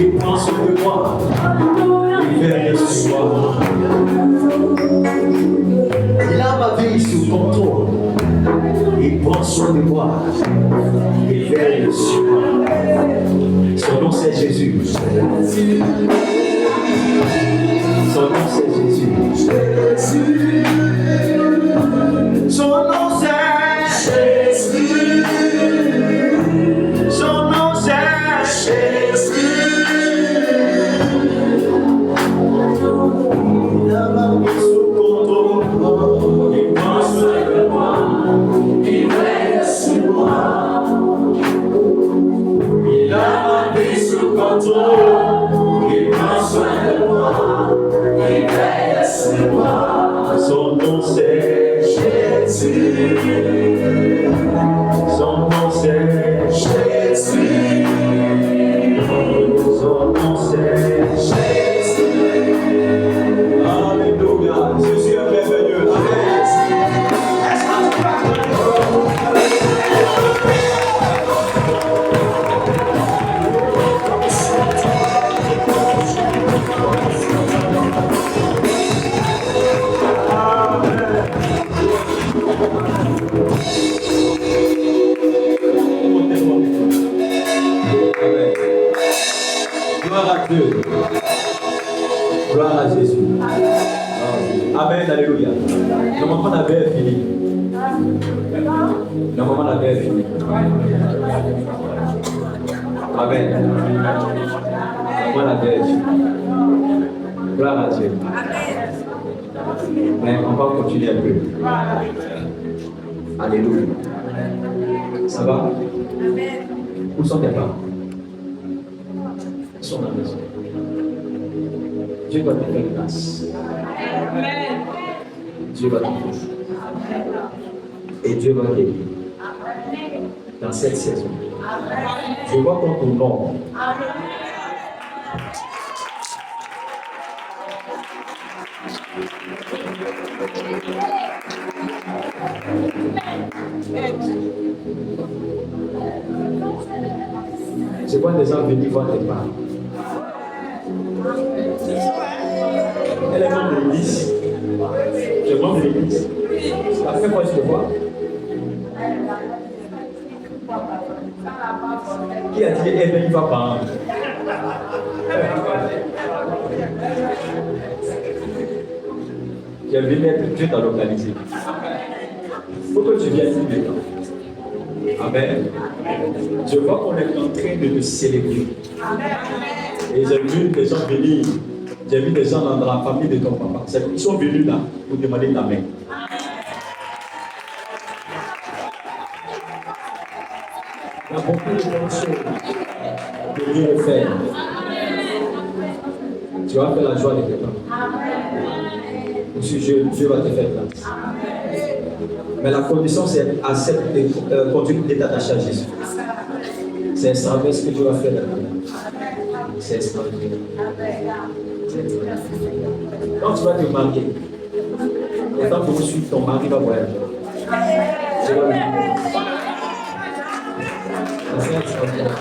Il prend soin de moi, il veille sur moi. Il a ma vie sous contrôle, il prend soin de moi, il veille sur moi. Son nom c'est Jésus. Son nom c'est Jésus. Son nom c'est Jésus. Son nom c'est Jésus. Il a ma vie sous contrôle, il prend soin de moi, il veille sur moi. Il a ma vie sous contrôle, il prend soin de moi, il veille sur moi. Son nom c'est Jésus. Son nom c'est Jésus. Son nom c'est Jésus. Alléluia. Jésus est merveilleux. Gloire à Dieu. Gloire à Jésus. Amen, alléluia. Normalement, la paix est finie. Normalement, la paix est finie. Amen. Normalement, la paix est finie. Gloire à Dieu. Mais on va continuer un peu. Alléluia. Ça va? Où sont tes parents? Ils sont dans la maison. Dieu va te faire grâce. Dieu va te toucher. Et Dieu va t'aider. Dans cette saison. Je vois ton nom. C'est quoi des gens venus voir tes parents? Elle est membre de l'église. Tu es membre de l'église. La première fois que je te vois. Qui a dit qu'elle est venue voir par an? J'ai vu mettre Dieu t'a localisé. Il faut que tu viennes ici maintenant. Amen. Je vois qu'on est en train de te célébrer. Et j'ai vu des gens venir. J'ai vu des gens dans la famille de ton papa. Ils sont venus là pour demander ta main. Il y a beaucoup de choses que Dieu veut faire. Tu vas faire la joie de tes parents. Aussi, Dieu va te faire grâce. Mais la condition, c'est accepter de continuer d'être attaché à Jésus. C'est extraordinaire ce que tu vas faire là-dedans. C'est extraordinaire. Quand tu vas te marier, les temps pour vous suivre, ton mari va voyager. Tu vas vivre. C'est extraordinaire.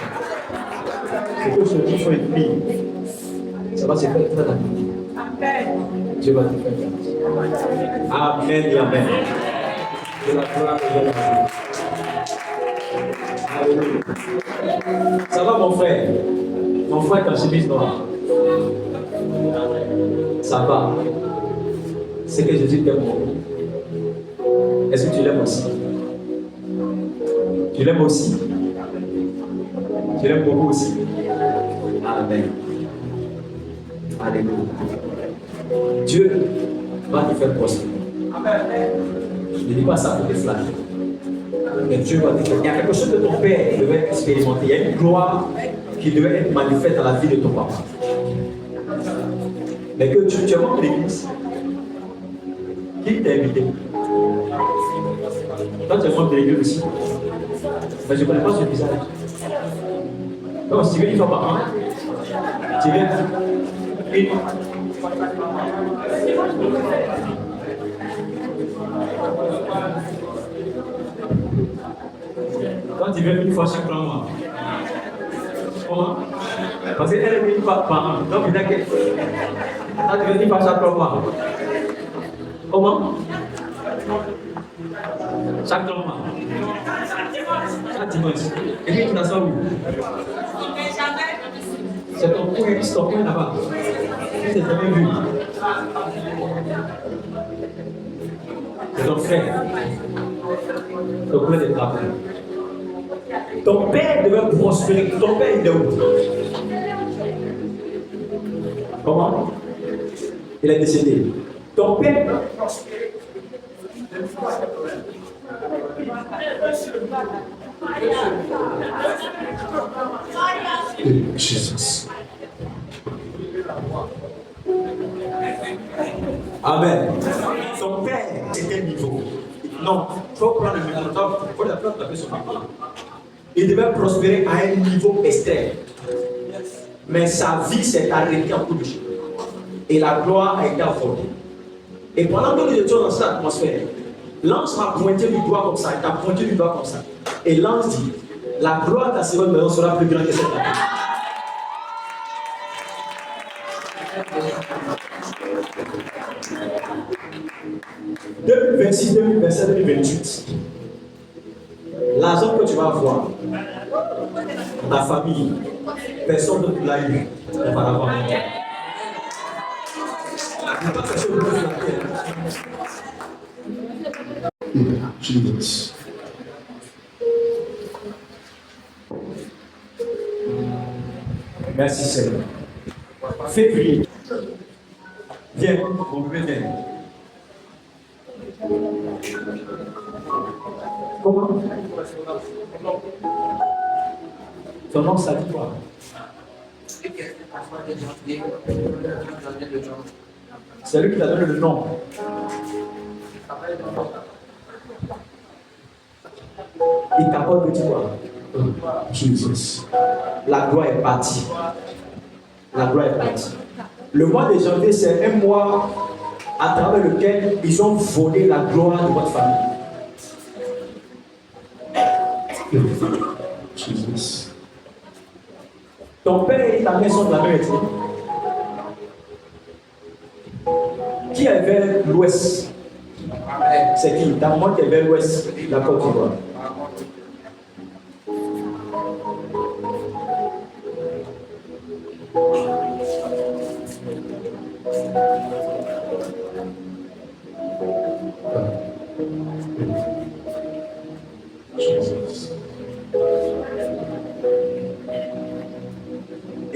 que ce qu'il faut une fille, ça va se faire très rapidement. Dieu va te faire grâce. Amen et amen. Que la gloire revienne à Dieu. Alléluia. Ça va mon frère? Mon frère est en chemise noire. Ça va. C'est que Jésus t'aime beaucoup. Est-ce que tu l'aimes aussi? Tu l'aimes aussi? Tu l'aimes beaucoup aussi? Amen. Alléluia. Dieu va te faire prospérer. Je ne dis pas ça pour te flatter. Mais Dieu va te faire. Il y a quelque chose que ton père devait expérimenter. Il y a une gloire qui devait être manifeste dans la vie de ton papa. Mais que tu es membre de l'église. Qui t'a invité? Toi, tu es membre de l'église aussi. Mais je ne connais pas ce visage. Donc, si tu viens une fois par an, tu viens une. Quand tu viens une fois chaque mois. Comment? Parce qu'elle est une fois par an. Donc, il a qu'elle. Quand tu viens une fois chaque mois. Comment? Chaque mois. Chaque dimanche. Et puis tu t'assois où? C'est ton coin là-bas. Tu t'es jamais vu. C'est ton frère. Ton frère de travail. Ton père devait prospérer. Ton père il est où? Comment? Il est décédé. Ton père devait prospérer. Jesus. Amen. Son père était niveau. Non, il faut prendre le micro. Il faut la prendre son papa. Il devait prospérer à un niveau extrême. Mais sa vie s'est arrêtée en coup de chemin. Et la gloire a été affordée. Et pendant que nous étions dans cette atmosphère, l'ange m'a pointé du doigt comme ça, il t'a pointé du doigt comme ça. Et l'ange dit, la gloire de ta seconde maison sera plus grande que cette année. 2026, 2027, 2028. L'argent que tu vas avoir, ta famille, personne ne l'a eu auparavant. Jesus. Merci Seigneur. Fais prier. Viens, mon bébé, viens. Comment? Ton nom, ça dit quoi? C'est lui qui t'a donné le nom. Il t'apporte petit quoi? Jesus. La gloire est partie. La gloire est partie. Le mois de janvier, c'est un mois à travers lequel ils ont volé la gloire de votre famille. Jesus. Ton père et ta mère sont de la même ethnie. Qui est vers l'ouest? C'est qui? Ta maman qui est vers l'ouest, la Côte d'Ivoire.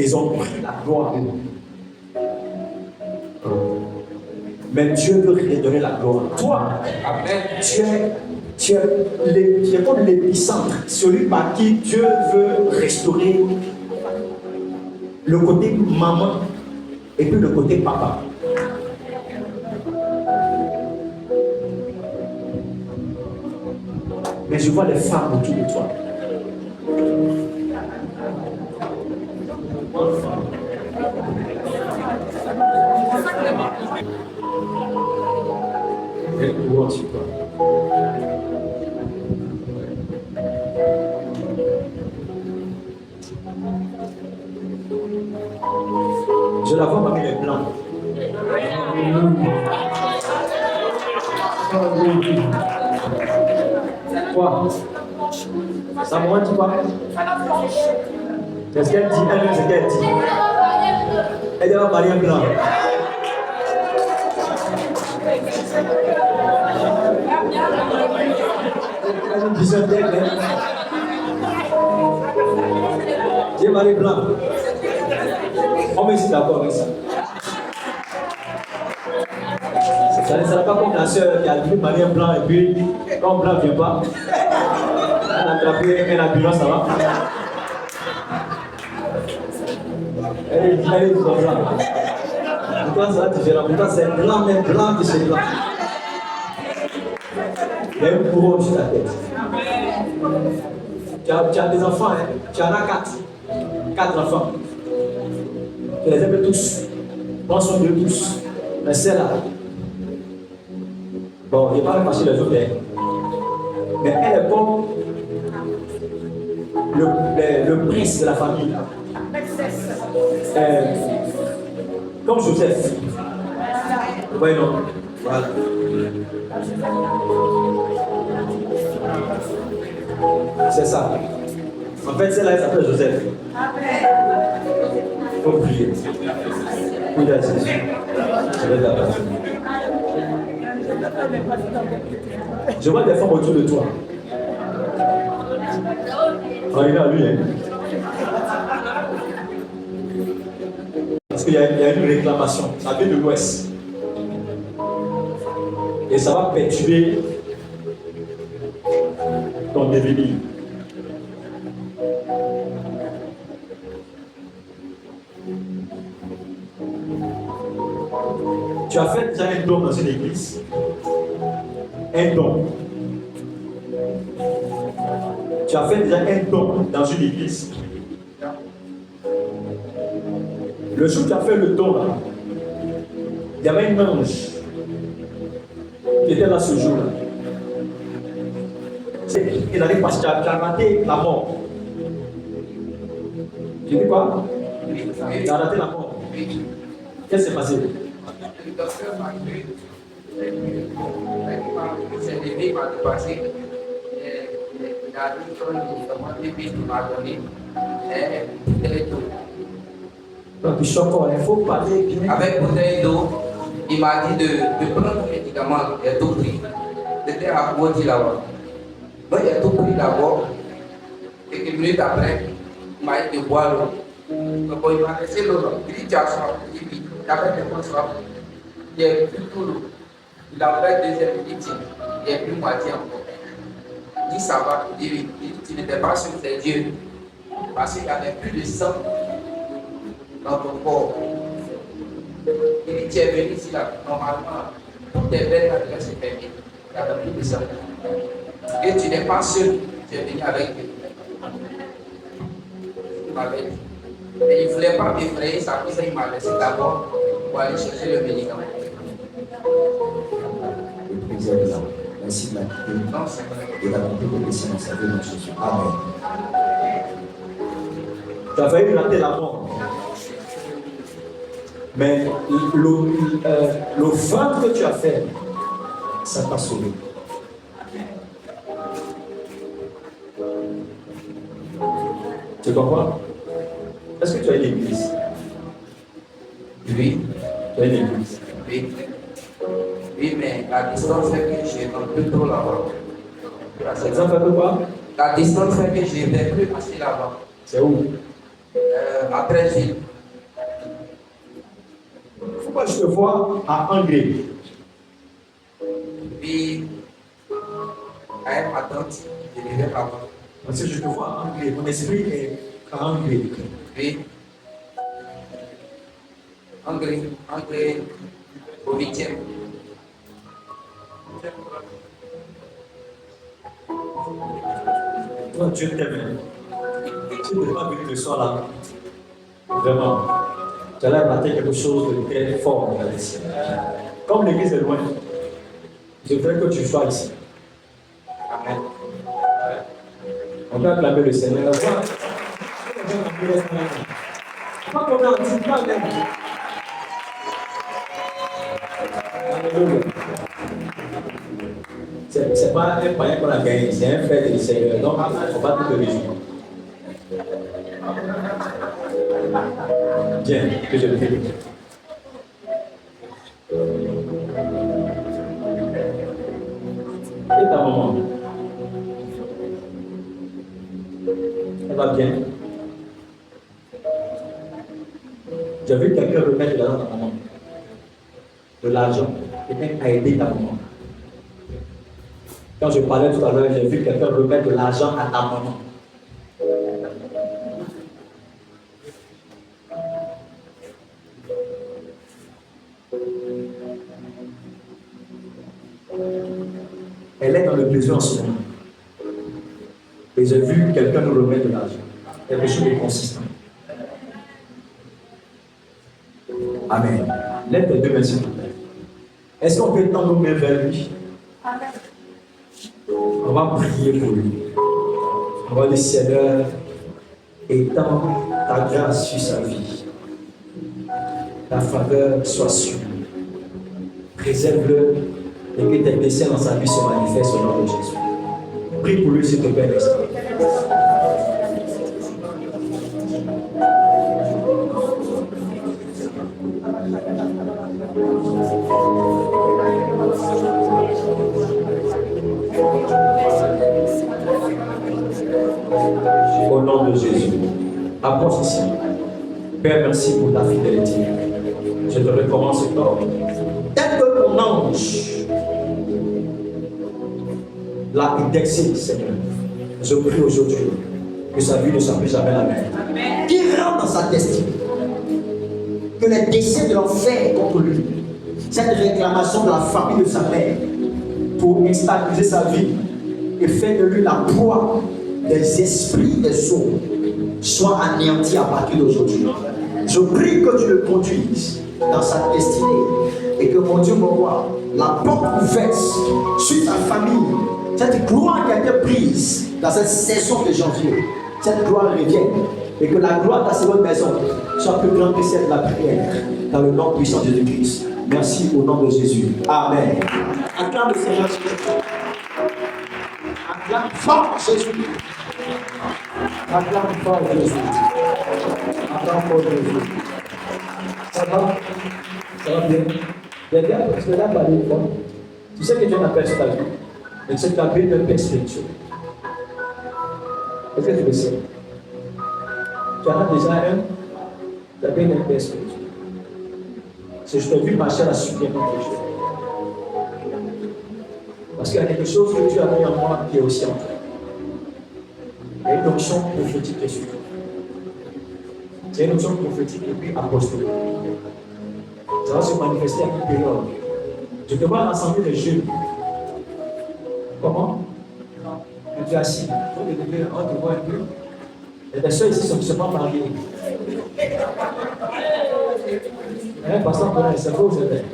Ils ont pris la gloire. Mais Dieu veut redonner la gloire. Toi, tu es comme l'épicentre, celui par qui Dieu veut restaurer le côté maman et puis le côté papa. Mais je vois les femmes autour de toi. Elle pouvoir sur toi. Je la vois parmi les blancs. Quoi? Ça moi dit quoi? Qu'est-ce qu'elle dit? Elle, c'est qu'elle dit. Elle va marier un blanc. Elle a une vision d'elle. J'ai marié blanc. On me dit d'accord avec ça. Ça ne sera pas comme la soeur qui a dû marier un blanc et puis, quand le blanc ne vient pas, elle a attrapé un ambulance, ça va. Elle est comme ça. Pourtant, ça va différent. Pourtant, c'est blanc, mais blanc de chez blanc. Il y a une couronne sur la tête. Tu as des enfants, hein? Tu en as 4. 4 enfants. Tu les aimes tous. Prends soin de tous. Mais c'est là. Bon, il n'est pas fâché les autres, mais elle est comme le prince de la famille. Comme Joseph. Oui, non. Voilà. C'est ça. En fait, celle-là, elle s'appelle Joseph. Il faut prier. Oui, là, c'est sûr. Je vais la passer. Je vois des femmes autour de toi. Regardez à lui. Hein. Parce qu'il y a une réclamation. Ça vient de l'Ouest. Et ça va perturber ton devenir. Tu as fait déjà un don dans une église. Un don. Tu as fait déjà un don dans une église. Le jour où tu as fait le don, là, il y avait un ange qui était là ce jour-là. Il arrive parce que tu as raté la mort. Tu dis quoi? Tu as raté la mort. Qu'est-ce qui s'est passé? Le docteur m'a dit, il s'est levé, il m'a dépassé. Il a dit que les pistes qu'il m'a donné, bouteille d'eau. Donc, il faut parler bien. Avec bouteille d'eau, il m'a dit de prendre le médicament, il a tout pris. C'était à Bouti là-bas. Donc, il a tout pris d'abord. Quelques minutes après, il m'a dit de boire l'eau. Donc, il m'a laissé l'eau. Il dit, tu as soif. Il dit, oui. Il avait tellement soif. Il a pris tout l'eau. Il a fait deuxième, il dit, il a pris moitié encore. Il dit, ça va. Il dit, oui. Tu n'étais pas sur tes yeux. Parce qu'il n'y avait plus de sang dans ton corps. Il dit, tu es venu ici là, normalement, toutes tes veines devaient se fermer. Il n'y avait plus de sang. Et tu n'es pas seul, tu es venu avec Dieu. Il m'avait dit. Et il ne voulait pas m'effrayer, ça pour ça il m'a laissé d'abord pour aller chercher le médicament. Merci de la Non, c'est vrai. et la compléter dans sa vie, mon Jésus. Amen. Tu as failli rater la mort. Mais le vent que tu as fait, ça t'a sauvé. Tu comprends? Est-ce que tu as une église? Oui. Tu as une église? Oui. Oui, mais la distance fait que je ne plus trop là-bas. Ça fait quoi? La distance fait que je ne vais plus passer là-bas. C'est où? À Trésil. Pourquoi je te vois à Angers? Puis, à ma tante, je vivais là-bas. Parce que je te vois à Angers. Mon esprit est à Angers. Oui. Angers au 8e. Toi, Dieu t'aime. Tu ne peux pas venir le soir là. Vraiment. Tu allais rater quelque chose de très fort dans ici. Comme l'église est loin, je voudrais que tu sois ici. Amen. On peut acclamer le Seigneur. Pas qu'on a un petit pas même. Alléluia. C'est pas un païen qu'on a gagné, c'est un frère du Seigneur. Donc, il ne faut pas tout le réjouir. Bien, que je le fais. Et ta maman? Elle va bien. J'ai vu quelqu'un remettre de l'argent à ta maman. De l'argent. Quelqu'un a aidé ta maman. Quand je parlais tout à l'heure, j'ai vu quelqu'un remettre de l'argent à ta maman. Elle est dans le besoin en ce moment. Et j'ai vu quelqu'un nous remettre de l'argent. Quelque chose de consistant. Amen. Lève tes deux mains sur la terre. Est-ce qu'on peut tendre nos mains vers lui? On va prier pour lui. On va dire, Seigneur, étends ta grâce sur sa vie. Ta faveur soit sur lui. Préserve-le et que tes blessés dans sa vie se manifestent au nom de Jésus. Prie pour lui, s'il te plaît, l'instant. Au nom de Jésus. Approche ici. Père, merci pour ta fidélité. Je te recommande ce corps. Tel que ton ange l'a indexé, Seigneur. Je prie aujourd'hui que sa vie ne soit plus jamais la même. Qu'il rentre dans sa destinée. Que les décès de l'enfer contre lui, cette réclamation de la famille de sa mère pour stabiliser sa vie et faire de lui la proie des esprits des eaux soit anéanti à partir d'aujourd'hui. Je prie que tu le conduises dans sa destinée et que mon Dieu me voit la porte ouverte sur ta famille. Cette gloire qui a été prise dans cette saison de janvier, cette gloire revienne et que la gloire de ta seconde maison soit plus grande que celle de la prière dans le nom puissant de Jésus-Christ. Merci au nom de Jésus. Amen. Acclame le Seigneur Jésus. Acclame fort Jésus. Acclame fort Jésus. Acclame fort Jésus. Ça va? Ça va bien? Quelqu'un peut te là parler une fois. Tu sais que Dieu n'appelle sur ta vie. Mais c'est ta vie de paix spirituelle. Est-ce que tu le sais? Tu en as déjà un, tu as bien une paix spirituelle. C'est je t'ai vu marcher à la suite contre Dieu. Parce qu'il y a quelque chose que Dieu a mis en moi qui est aussi en toi. Il y a une onction prophétique qui est sur toi. C'est une onction prophétique et puis apostolique. Ça va se manifester à une période. Je te vois rassembler les jeunes. Comment? Quand tu es assis, on te voit un peu. Et les soeurs ici ne sont pas mariées. Pasteur, c'est quoi vous êtes?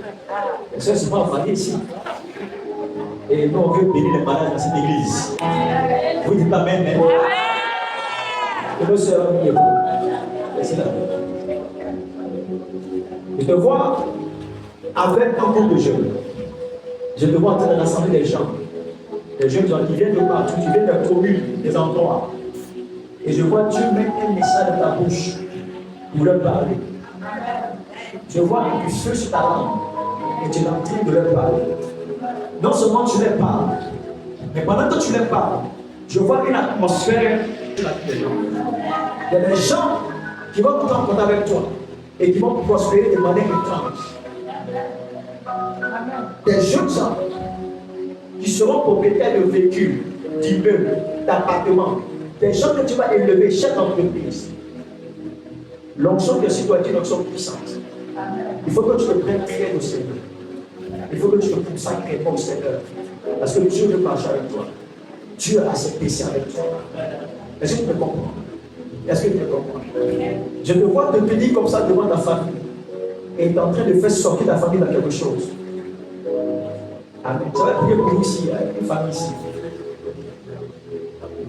Les soeurs ne sont pas mariées ici. Et nous, on veut bénir les mariages dans cette église. Vous dites pas même, hein? Et nos soeurs, laissez-la. Je te vois avec un groupe de jeunes. Je te vois en train de rassembler des gens. Les jeunes qui viennent de partout, qui viennent des communes, des endroits. Et je vois Dieu mettre un message dans ta bouche pour leur parler. Je vois du feu sur ta langue et tu es en train de leur parler. Non seulement tu leur parles, mais pendant que tu leur parles, je vois une atmosphère sur la vie des gens. Il y a des gens qui vont entrer en contact avec toi et qui vont prospérer de manière étrange. Des jeunes gens qui seront propriétaires de véhicules, d'immeubles, d'appartements, des gens que tu vas élever, chef d'entreprise. L'onction de citoyen est une onction puissante. Il faut que tu te prennes très au Seigneur. Il faut que tu te consacres au Seigneur. Parce que Dieu veut marcher avec toi. Dieu a ses péchés avec toi. Est-ce que tu me comprends? Est-ce que tu me comprends? Je te vois te tenir comme ça devant ta famille. Et tu es en train de faire sortir ta famille dans quelque chose. Amen. Ça va prier pour nous ici, avec une famille ici.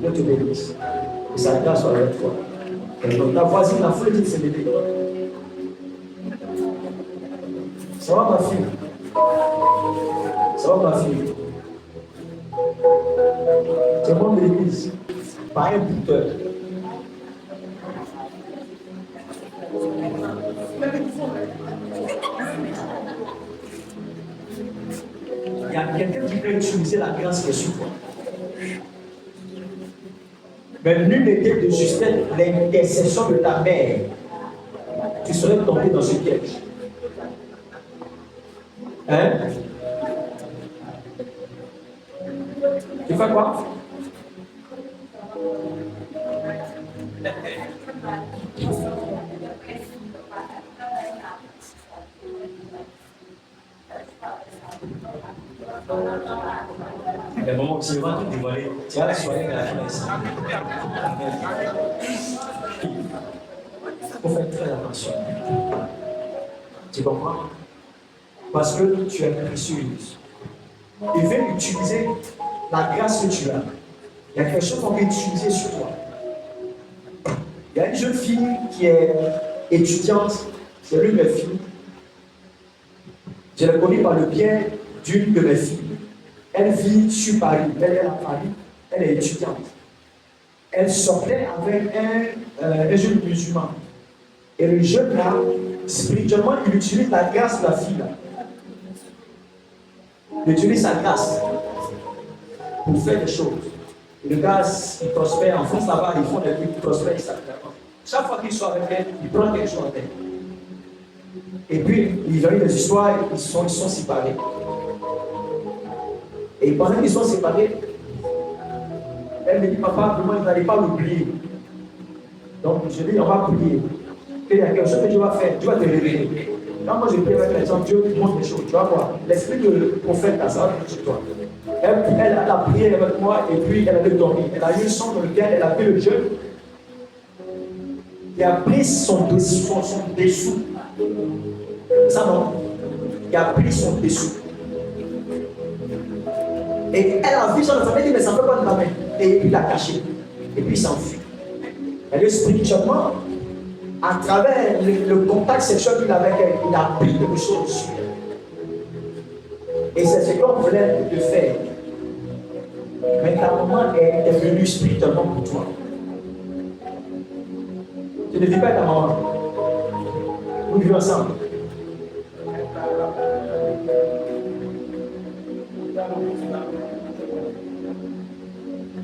Dieu te bénisse. Et sa grâce soit avec toi. Ta voisine a foulé ses bébés. Ça va ma fille? Ça va ma fille? Tu es membre de l'église, pas un buteur. Il y a quelqu'un qui peut utiliser la grâce qui est sur toi. Mais nul n'était de justesse l'intercession de ta mère. Tu serais tombé dans ce piège. Hein? Tu fais quoi? Le moment où tu vas te dévoiler, tu vas soigner la finesse. Il faut faire très attention. Tu comprends? Parce que tu es précieuse. Il veut utiliser la grâce que tu as. Il y a quelque chose qu'on veut utiliser sur toi. Il y a une jeune fille qui est étudiante, c'est l'une de mes filles. Je l'ai connue par le biais d'une de mes filles. Elle vit sur Paris, elle est à Paris, elle est étudiante. Elle sortait avec un jeune musulman. Et le jeune là, spirituellement, il utilise la grâce de la fille là. Il utilise sa grâce pour faire des choses. Et le gars, il prospère. En France, là-bas, ils font des trucs, ils prospèrent, ils s'appellent. Chaque fois qu'il soit avec elle, il prend quelque chose en tête. Et puis, ils ont eu des histoires, ils sont séparés. Et pendant qu'ils sont séparés, elle me dit, papa, vraiment, vous n'allez pas l'oublier. Donc, je dis, on va prier. Et il y a quelque chose que tu vas faire, tu vas te réveiller. Quand moi je prie avec les gens, Dieu montre les choses. Tu vas voir, l'esprit de prophète, là, ça va venir chez toi. Elle a prié avec moi et puis elle a dormi. Elle a eu un son dans lequel elle a vu le jeune qui a pris son dessous. Ça non, qui a pris son dessous. Et elle a vu son enfant, elle dit, mais ça ne peut pas de la main. Et puis il l'a caché. Et puis il s'enfuit. Elle est spirituellement, à travers le contact sexuel qu'il avait avec elle, il a pris quelque chose dessus. Et c'est ce qu'on voulait te faire. Mais ta maman est venue spirituellement pour toi. Tu ne vis pas avec ta maman. Nous vivons ensemble.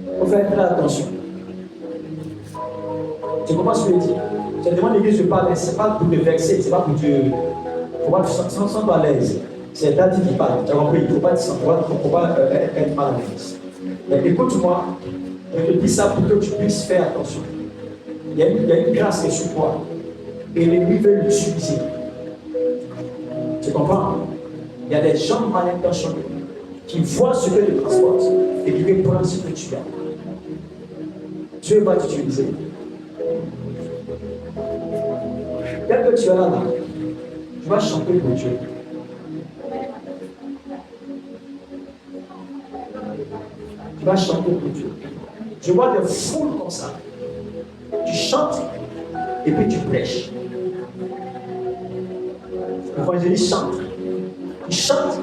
Il faut faire très attention. Tu comprends ce que je dis? Je te demande l'église, je parle, ce n'est pas pour te vexer, ce n'est pas pour Dieu. Il ne faut pas te sentir à l'aise. C'est Daddy qui parle. Tu as compris? Il ne faut pas être mal à l'aise. Mais écoute-moi, je te dis ça pour que tu puisses faire attention. Il y a une grâce qui est sur toi. Et l'ennemi veut l'utiliser. Tu comprends? Il y a des gens mal intentionnés qui voient ce que tu transportes et qui veulent prendre ce que tu as. Dieu va t'utiliser. Tel que tu es là, tu vas chanter pour Dieu. Tu vas chanter pour Dieu. Je vois des foules comme ça. Tu chantes et puis tu prêches. L'évangéliste chante. Tu chantes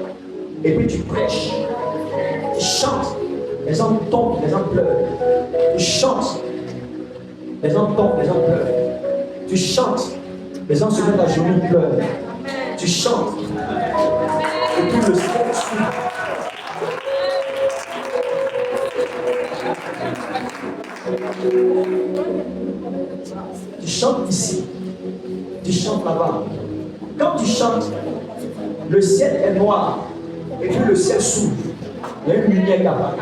et puis tu prêches. Tu chantes. Les gens tombent, les gens pleurent. Tu chantes. Les gens tombent, les gens pleurent. Tu chantes. Les gens se mettent à genoux, pleurent. Tu chantes. Et puis le ciel suit. Tu chantes ici. Tu chantes là-bas. Quand tu chantes, le ciel est noir. Et puis le ciel s'ouvre. Il y a une lumière là-bas.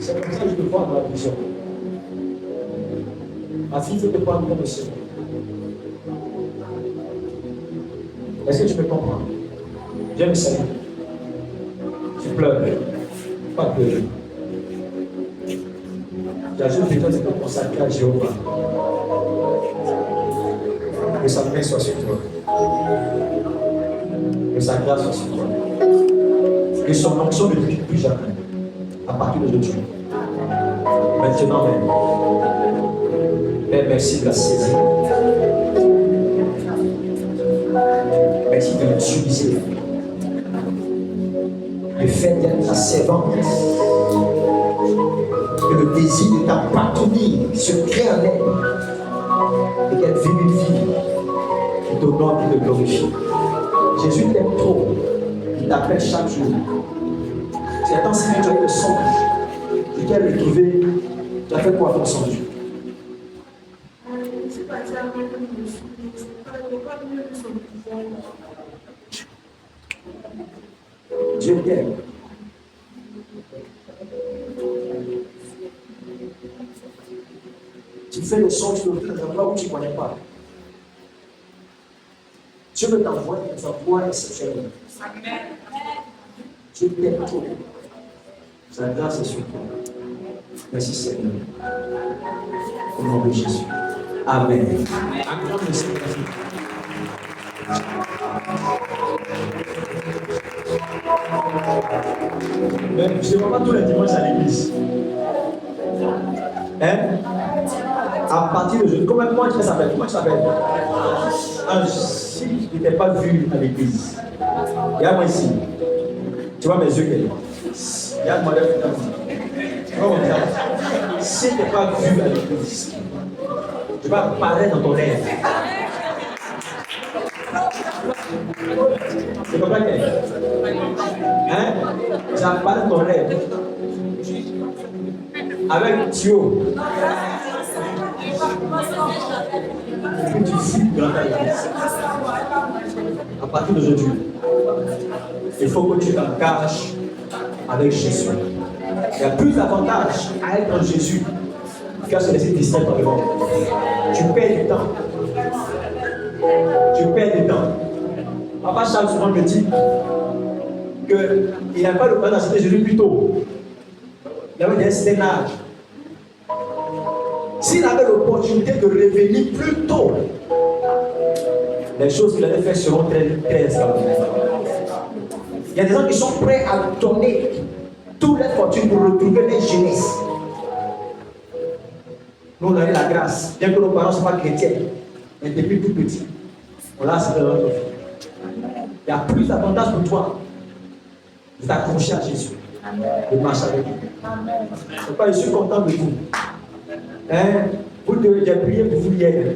C'est comme ça que je te vois dans la vision. Ma fille veut te prendre comme le Seigneur. Est-ce que tu me comprends? J'aime ça. Tu pleures. Pas pleurer. J'ajoute plutôt de te consacrer à Jéhovah. Que sa main soit sur toi. Que sa grâce soit sur toi. Que son onction ne quitte plus jamais. À partir d'aujourd'hui. Maintenant même. Père, merci de la saisir. Merci de l'utiliser. Le fait d'être sa servante. Que le désir de t'appartenir se crée en elle. Et qu'elle vive une vie qui t'honore et te glorifie. Jésus t'aime trop. Il t'appelle chaque jour. C'est un signe que tu as eu le songe. Tu t'es retrouvé. Tu as fait quoi ton songe? Dieu t'aime. Tu fais le songe de un endroit où tu ne connais pas. Dieu veut t'envoyer des emplois exceptionnels. Dieu t'aime trop. Sa grâce est sur toi. Merci Seigneur. Au nom de Jésus. Amen. Acclame le Seigneur. Mais je ne vois pas tous les dimanches à l'église. Hein? À partir de jeudi. Comment tu t'appelles? Comment tu t'appelles? Si je ne t'ai pas vu à l'église, regarde-moi ici. Tu vois mes yeux? Regarde-moi là. Tu vois mon visage? Si je ne t'ai pas vu à l'église, je vais apparaître dans ton rêve. C'est comme ça qu'elle est. Hein? J'apparais dans ton rêve. Avec un tuyau. Et puis tu fuis dans ta église. À partir d'aujourd'hui, il faut que tu t'engages avec Jésus. Il y a plus d'avantages à être en Jésus qu'à se laisser distraire par le monde. Tu perds du temps. Tu perds du temps. Papa Charles souvent me dit qu'il n'a pas le droit d'accepter Jésus plus tôt. Il avait un certain âge. S'il avait l'opportunité de revenir plus tôt, les choses qu'il avait faites seront très extraordinaires. Il y a des gens qui sont prêts à donner toutes les fortunes pour retrouver les jeunesse. Nous, on a eu la grâce, bien que nos parents ne soient pas chrétiens, mais depuis tout petit, on l'a accepté dans notre vie. Il y a plus d'avantages pour toi de t'accrocher à Jésus, de marcher avec lui. C'est pas, je suis content de vous. Hein? J'ai prié pour vous hier.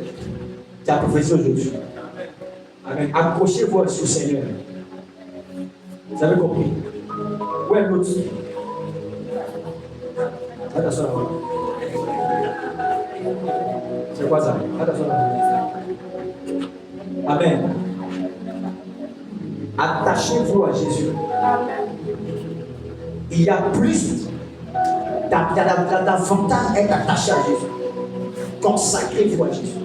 J'ai prophétisé aujourd'hui. Amen. Accrochez-vous au Seigneur. Vous avez compris? Où est l'autre? Attention là-bas. C'est quoi ça? Attention là-bas. Amen. Attachez-vous à Jésus. Il y a plus d'avantage à être attaché à Jésus. Consacrez-vous à Jésus.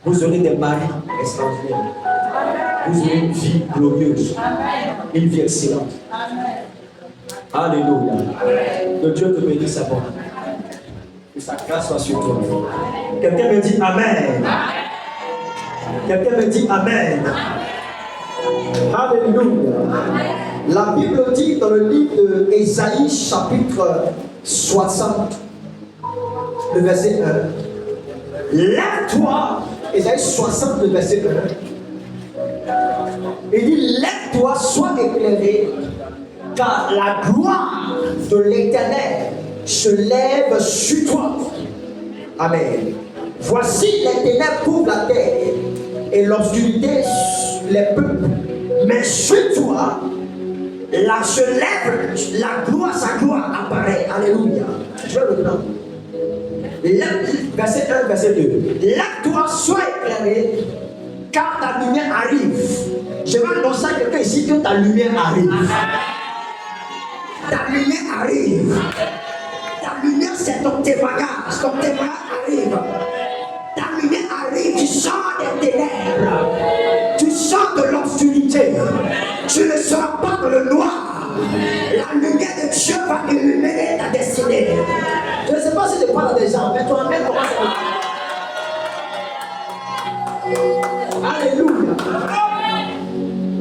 Vous aurez des maris extraordinaires. Vous aurez une vie glorieuse. Une vie excellente. Alléluia. Que Dieu te bénisse à bon. Que sa grâce soit sur toi. Quelqu'un me dit Amen. Quelqu'un me dit Amen. Alléluia. La Bible dit dans le livre d'Ésaïe, chapitre 60, le verset 1. Lève-toi, Ésaïe 60, le verset 1. Il dit, lève-toi, sois éclairé, car la gloire de l'Éternel se lève sur toi. Amen. Voici les ténèbres couvrent la terre et l'obscurité les peuples. Mais sur toi, là se lève la gloire, sa gloire apparaît. Alléluia. Je vais le prendre. Verset 1, verset 2. Lève-toi, sois éclairé, car ta lumière arrive. Je vais annoncer à quelqu'un ici que ta lumière arrive. Ta lumière arrive. Ta lumière, c'est ton témoignage. Ton témoignage arrive. Ta lumière arrive. Tu sors des ténèbres. Tu sors de l'obscurité. Tu ne seras pas dans le noir. La lumière de Dieu va illuminer ta destinée. Je ne sais pas si je parle à des gens, mais toi-même commence à... Alléluia.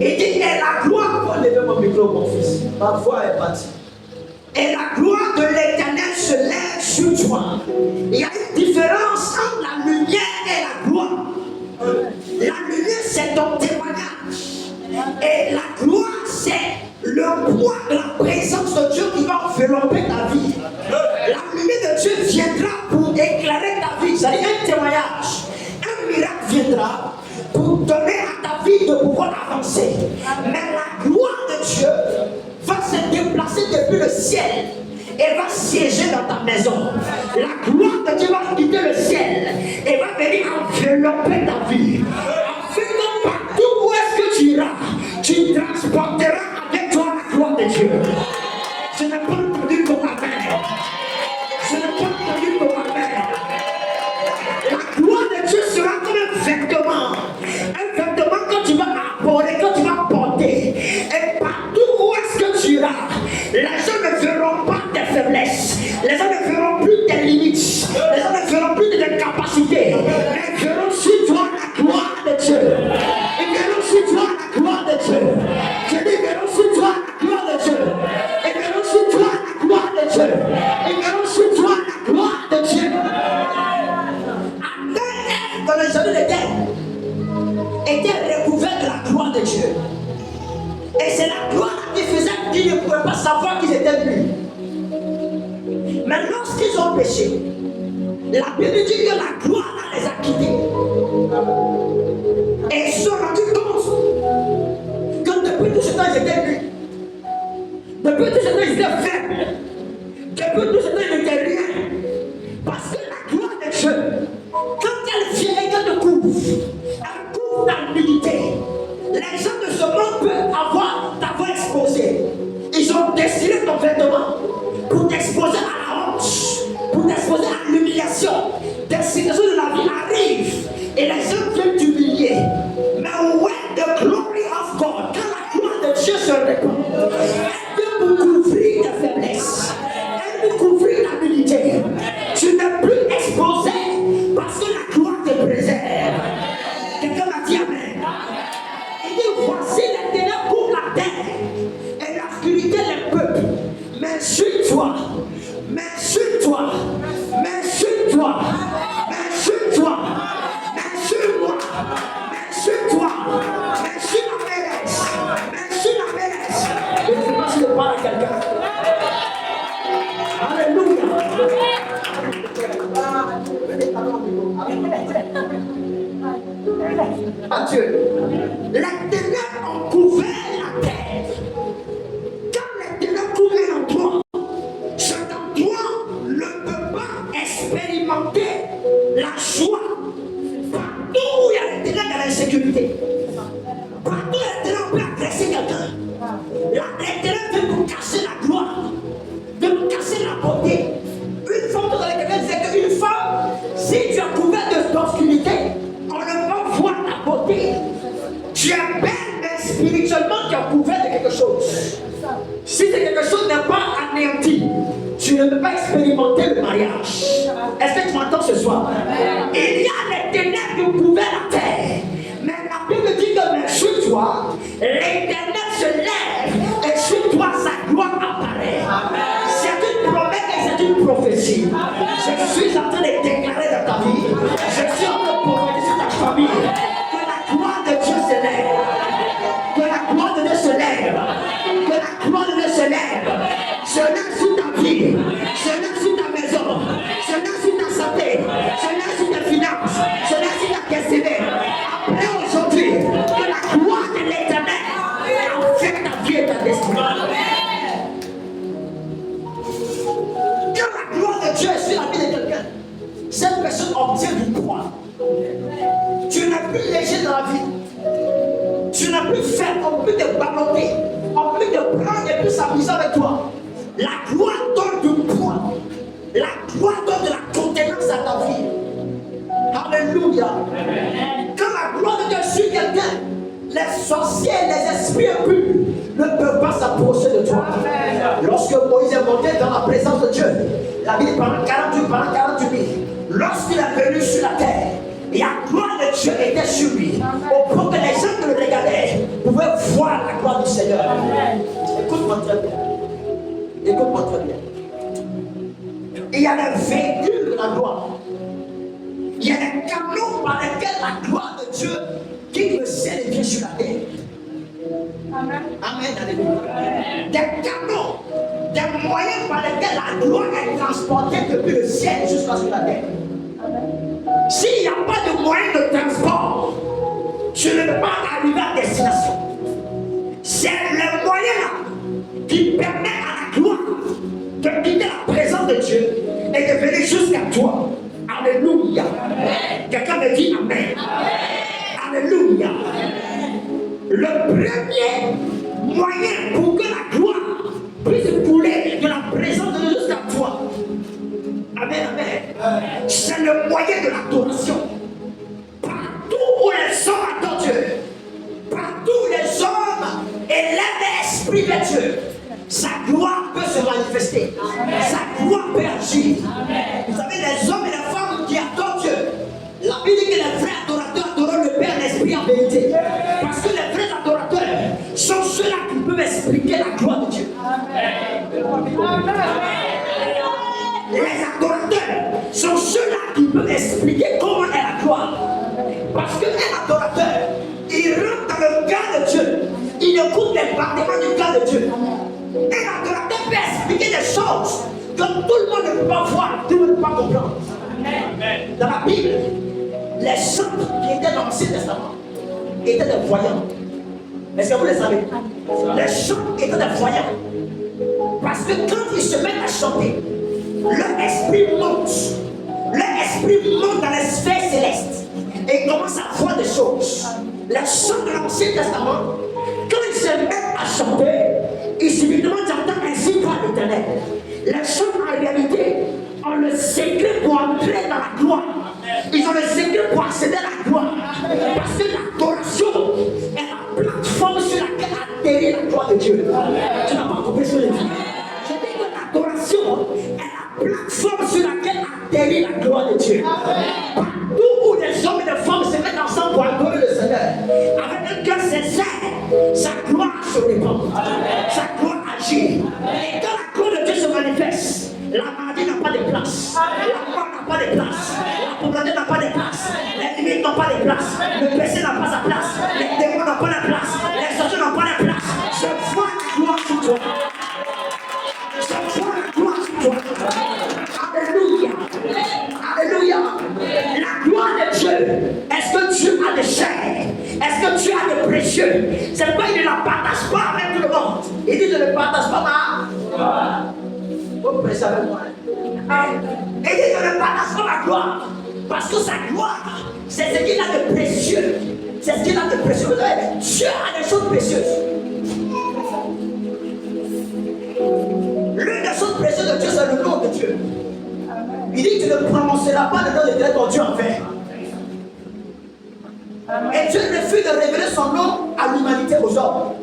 Il dit, et la gloire, pour lever mon micro, mon fils, ma voix est partie. Et la gloire de l'Éternel soir, il y a une différence entre la lumière et la gloire. La lumière, c'est ton témoignage. Et la gloire, c'est le poids de la présence de Dieu qui va envelopper ta vie. La lumière de Dieu viendra pour éclairer ta vie. C'est-à-dire un témoignage. Un miracle viendra pour donner à ta vie de pouvoir avancer. Mais la gloire de Dieu va se déplacer depuis le ciel et va siéger dans ta maison. La gloire de Dieu va quitter le ciel et va venir envelopper ta vie. Afin que partout où est-ce que tu iras, tu transporteras avec toi la gloire de Dieu. Je n'ai pas entendu ton amen. Je n'ai pas entendu ton amen. La gloire de Dieu sera comme un vêtement. Un vêtement que tu vas apporter, que tu vas porter. Et partout où est-ce que tu iras, les gens ne verront pas tes faiblesses. Les gens ne verront plus tes limites. Les gens ne verront plus tes capacités. Mais ils verront sur toi la gloire de Dieu. Ils verront sur toi la gloire de Dieu. Je dis, ils verront sur toi la gloire de Dieu. Ils verront sur toi la gloire de Dieu. Ils verront sur toi la gloire de Dieu. Adam, dans le jardin d'Éden, était recouvert de la gloire de Dieu. Et c'est la gloire qui faisait qu'ils ne pouvaient pas savoir qu'ils étaient nus. Mais lorsqu'ils ont péché, la Bible dit que la gloire les a quittés. Et ils se sont rendus compte que depuis tout ce temps, ils étaient nus. Depuis tout ce temps, ils étaient faibles. Depuis tout ce temps, ils n'étaient rien. Parce que la gloire de Dieu, quand elle vient et qu'elle te couvre, elle couvre ta nudité. Les gens de ce monde peuvent t'avoir exposé. Ils ont dessiné ton vêtement pour t'exposer à la honte, pour t'exposer à l'humiliation. Des situations de la vie arrivent et les gens viennent t'humilier. Mais when the glory of God, quand la gloire de Dieu se répand, elle vient pour couvrir ta faiblesse, elle vient couvrir ta nudité. Tu n'es plus exposé parce que la gloire te préserve. Quelqu'un m'a dit amen. Il dit, voici les ténèbres couvrent la terre et l'obscurité les peuples. Mais sur toi, mais sur toi, mais sur toi, mais sur toi, mais sur moi, mais sur toi, mais sur la maîtresse, mais sur la maîtresse. Je ne sais pas si je parle à quelqu'un. Alléluia. Dieu. Les ténèbres ont couvert la terre. Quand les ténèbres couvrent en toi, cet endroit ne peut pas expérimenter la joie. Partout où il y a les ténèbres, il y a l'insécurité. Partout où il y a les ténèbres, on peut agresser quelqu'un. Les ténèbres viennent pour casser la gloire, viennent pour casser la beauté. Une femme, quelqu'un disait qu'une femme, si tu as couvert d'obscurité, on ne peut pas voir ta beauté. Tu es belle, mais spirituellement, tu as couvert de quelque chose. Si quelque chose n'est pas anéanti, tu ne peux pas expérimenter le mariage. Est-ce que tu m'entends ce soir? Il y a les ténèbres qui couvrent la terre. Mais la Bible dit que mais sur toi, l'Éternel se lève et sur toi, sa gloire apparaît. C'est une promesse et c'est une prophétie. Je suis en train de déclarer dans ta vie. Je suis en train de prophétiser ta famille. Que la gloire de Dieu se lève. Que la gloire de Dieu se lève. Que la gloire de Dieu se lève. Se lève sur ta vie. Se lève sur ta maison. Se lève sur ta santé. Se lève sur tes finances. Se lève sur ta destinée. Après aujourd'hui, que la gloire de l'Éternel affecte ta vie et ta destinée. Quand la gloire de Dieu est sur la vie de quelqu'un, cette personne obtient du poids. Tu n'es plus léger dans la vie. Tu n'es plus faible, on peut te balloter, on peut te prendre et puis s'amuser avec toi. La gloire donne du poids. La gloire donne de la contenance à ta vie. Alléluia. Quand la gloire de Dieu suit quelqu'un, les sorciers, les esprits impurs ne peuvent pas s'approcher de toi. Lorsque Moïse est monté dans la présence de Dieu, la Bible pendant 48 nuits, lorsqu'il est venu sur la terre, et la gloire de Dieu était sur lui, au point que les gens qui le regardaient pouvaient voir la gloire du Seigneur. Écoute-moi très bien. Écoute-moi très bien. il y a des véhicules de la gloire. Il y a des canaux par lesquels la gloire de Dieu quitte le ciel et vient sur la terre. Amen. Amen. Alléluia. Des canaux, des moyens par lesquels la gloire est transportée depuis le ciel jusqu'à sur la terre. S'il n'y a pas de moyen de transport, tu ne peux pas arriver à destination. C'est le moyen là qui permet à la gloire de quitter la présence de Dieu et de venir jusqu'à toi. Alléluia. Quelqu'un me dit Amen. Alléluia. Le premier moyen pour que la gloire puisse couler de la présence de Dieu jusqu'à toi. Amen, amen. C'est le moyen de l'adoration. Partout où les hommes adorent Dieu, partout où les hommes élèvent l'esprit de Dieu, sa gloire peut se manifester. Sa gloire peut agir. Vous savez, les hommes et les femmes qui adorent Dieu, la Bible dit que les vrais adorateurs adorent le Père, l'Esprit en vérité. Parce que les vrais adorateurs sont ceux-là qui peuvent expliquer la gloire de Dieu. Les adorateurs sont ceux-là qui peuvent expliquer comment est la gloire. Parce qu'un adorateur, il rentre dans le cœur de Dieu. Il écoute les battements du cœur de Dieu. Un adorateur peut expliquer des choses que tout le monde ne peut pas voir, tout le monde ne peut pas comprendre. Dans la Bible, les saints qui étaient dans l'Ancien Testament étaient des voyants. Est-ce que vous le savez? Les chants étaient des voyants. Parce que quand ils se mettent à chanter, leur esprit monte. Leur esprit monte dans les sphères célestes. Et ils commencent à voir des choses. Les chants de l'Ancien Testament, quand ils se mettent à chanter, ils subitement j'entends ainsi par l'Éternel. Les chants en réalité ont le secret pour entrer dans la gloire. Ils ont le secret pour accéder à la gloire. Parce que l'adoration est la plateforme sur laquelle atterrit la gloire de Dieu. Tu n'as pas compris ce que je dis. Je dis que l'adoration est la plateforme sur laquelle atterrit la gloire de Dieu. Partout où les hommes et les femmes se mettent ensemble pour adorer le Seigneur, avec un cœur sincère, sa gloire se répand. Sa gloire agit. Et quand la gloire de Dieu se manifeste, la maladie n'a pas de place. La mort n'a pas de place. La pauvreté n'a pas de place. Les limites n'ont pas de place. Le péché n'a pas sa place. Les démons n'ont pas de place. Les sorciers n'ont pas de place. Je vois la gloire sur toi. Je vois la gloire sur toi. Alléluia. Alléluia. La gloire de Dieu. Est-ce que Dieu a des chairs? Est-ce que Dieu a des précieux? C'est pourquoi il ne la partage pas avec tout le monde. Il dit je ne partage pas ma gloire. Vous prêchez avec moi. Et il dit je ne partage pas ma gloire. Parce que sa gloire, c'est ce qu'il a de précieux. C'est ce qu'il a de précieux. Vous savez, Dieu a des choses précieuses. L'une des choses précieuses de Dieu, c'est le nom de Dieu. Il dit tu ne prononceras pas le nom de Dieu ton Dieu en vain. Et Dieu refuse de révéler son nom à l'humanité, aux hommes.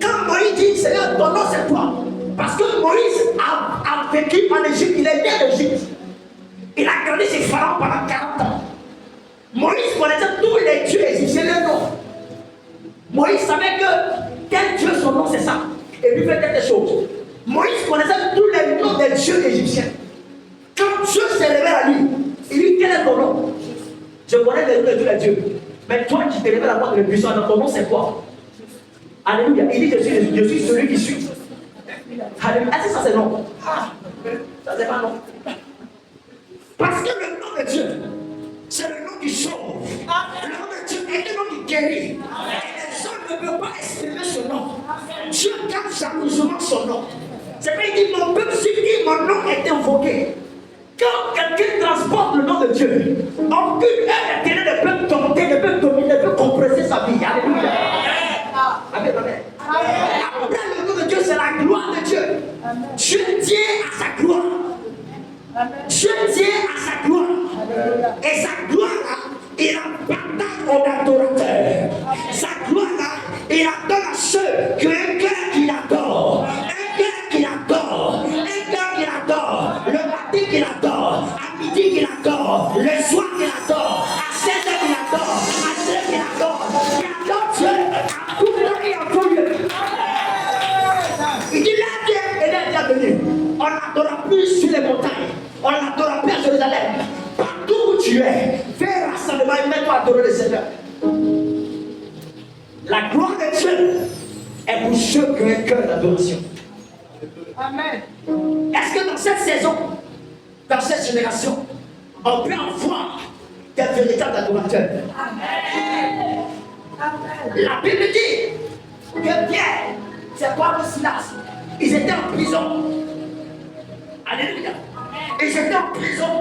Quand Moïse dit Seigneur, ton nom c'est quoi? Parce que Moïse a vécu en Égypte, il est né d'Égypte. Il a grandi chez Pharaon pendant 40 ans. Moïse connaissait tous les dieux égyptiens, les noms. Moïse savait que tel Dieu, son nom c'est ça. Et lui fait quelque chose. Moïse connaissait tous les noms des dieux égyptiens. Quand Dieu se révèle à lui, il lui dit quel est ton nom? Je connais les noms de tous les dieux. Mais toi qui te révèles à moi de l'impuissance, ton nom c'est quoi? Alléluia. Il dit je suis celui qui suis. Alléluia. Est-ce que ça c'est non? Ça c'est pas non. Parce que le nom de Dieu, c'est le nom qui sauve. Le nom de Dieu est le nom qui guérit. Et les hommes ne peuvent pas exprimer ce nom. Dieu garde jalousement son nom. C'est pas qu'il dit mon peuple supplie, mon nom est invoqué. Quand quelqu'un transporte le nom de Dieu, aucune ère éternelle ne peut tenter, ne peut dominer, ne peut compresser sa vie. Alléluia. Amen, amen. Après le nom de Dieu, c'est la gloire de Dieu. Dieu tient à sa gloire. Dieu tient à sa gloire. Et sa gloire, il en partage aux adorateurs. Sa gloire, il la donne à ceux qui ont un cœur qui l'adore. Un cœur qui l'adore. Un cœur qui l'adore. Le matin qui l'adore. À midi qui l'adore. Le soir qui l'adore. À 7h qui l'adore. À 7h qui l'adore. Qui adore Dieu à tout temps et en tout lieu. Il dit là, Dieu, et là, Dieu venu. On n'adore plus sur les montagnes. Est-ce que dans cette saison, dans cette génération, on peut en voir des véritables adorateurs? La Bible dit que Pierre, c'est Paul et Silas, ils étaient en prison. Alléluia. Ils étaient en prison.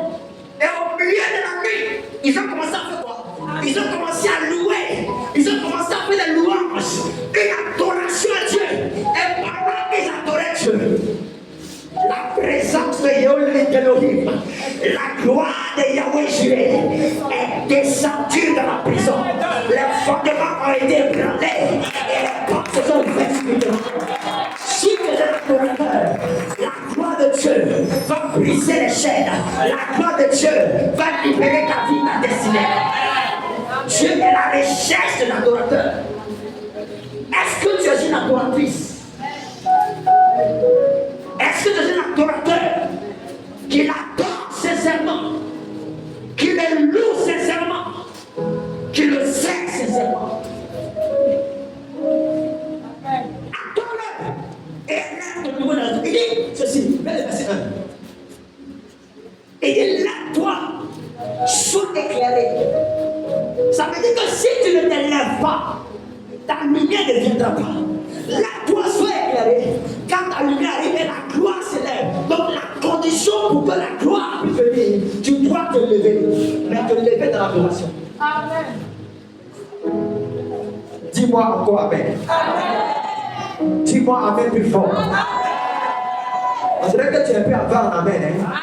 Et au milieu de la nuit, ils ont commencé à faire quoi? Ils ont commencé à louer. Ils ont commencé à faire des louanges. Une adoration à Dieu. Et pendant qu'ils adoraient Dieu, la présence de Yahweh Elohim, la gloire de Yahweh Jireh est descendue dans la prison. Les fondements ont été ébranlés et les portes se sont ouvertes spirituellement. Si vous êtes adorateur, la gloire de Dieu va briser les chaînes. La gloire de Dieu va libérer ta vie, ta destinée. Dieu est la recherche de l'adorateur. Est-ce que tu es une adoratrice? Est-ce que tu es un adorateur qui l'adore sincèrement, qui le loue sincèrement, qui le sait sincèrement? Adore-le et lève-toi nouveau dans la vie. Il dit ceci, verset 1. Il dit lève-toi, sois éclairé. Ça veut dire que si tu ne te lèves pas, ta lumière ne viendra pas. Lève-toi, sois éclairé. Quand ta lumière arrive, la gloire s'élève. Donc la condition pour que la gloire puisse venir, tu dois te lever. Mais te lever dans l'adoration. Amen. Dis-moi encore Amen. Amen. Dis-moi Amen plus fort. Amen. On dirait que tu ne peux avoir un Amen. Hein?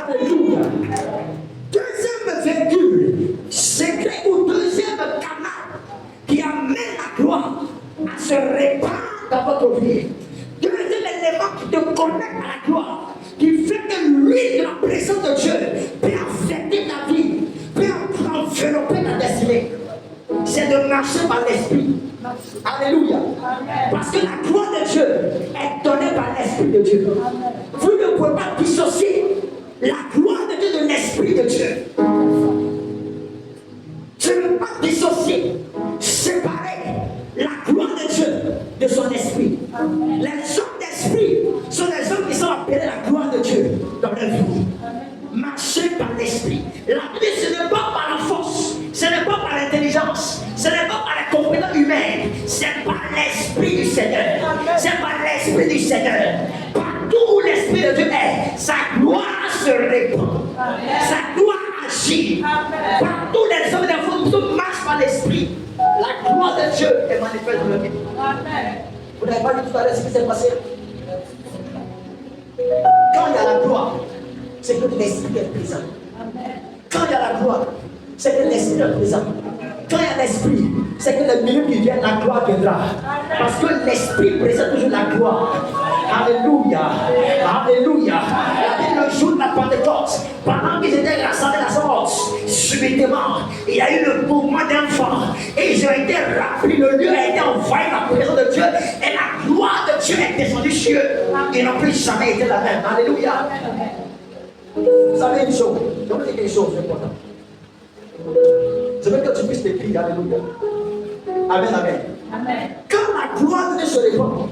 Alléluia. Deuxième véhicule, secret ou deuxième canal qui amène la gloire à se répandre dans votre vie. Deuxième élément qui te connecte à la gloire, qui fait que l'huile de la présence de Dieu peut affecter ta vie, peut envelopper ta destinée. C'est de marcher par l'esprit. Alléluia. Parce que la gloire de Dieu est donnée par l'esprit de Dieu. Vous ne pouvez pas dissocier la gloire de Dieu de l'esprit de Dieu. Tu ne peux pas dissocier, séparer la gloire de Dieu de son esprit. Les hommes d'esprit sont les hommes qui sont appelés la gloire de Dieu dans leur vie. Marcher par l'esprit. La vie, ce n'est pas par la force, ce n'est pas par l'intelligence, ce n'est pas par la compétence humaine, c'est par l'esprit du Seigneur. C'est par l'esprit du Seigneur. Partout où l'esprit de Dieu est, sa gloire se répand. Sa gloire agit. Partout les hommes et les femmes marchent par l'esprit. La gloire de Dieu est manifeste dans leur vie. Vous n'avez pas dit tout à l'heure ce qui s'est passé? Quand il y a la gloire, c'est que l'esprit est présent. Quand il y a la gloire, c'est que l'esprit est présent. Quand il y a l'esprit, c'est que le milieu qui vient, la gloire viendra. Parce que l'esprit présente toujours la gloire. Alléluia. Alléluia. Le jour de la Pentecôte, pendant qu'ils étaient rassemblés dans son hôte, subitement, il y a eu le mouvement d'enfants. Et ils ont été remplis. Le lieu a été envahi par la présence de Dieu. Et la gloire de Dieu est descendue sur eux. Ils n'ont plus jamais été la même. Alléluia. Vous savez une chose, je vais vous dire quelque chose d'important. Je veux que tu puisses t'écrire, alléluia. Amen, amen. Amen. Quand la gloire de Dieu se répand,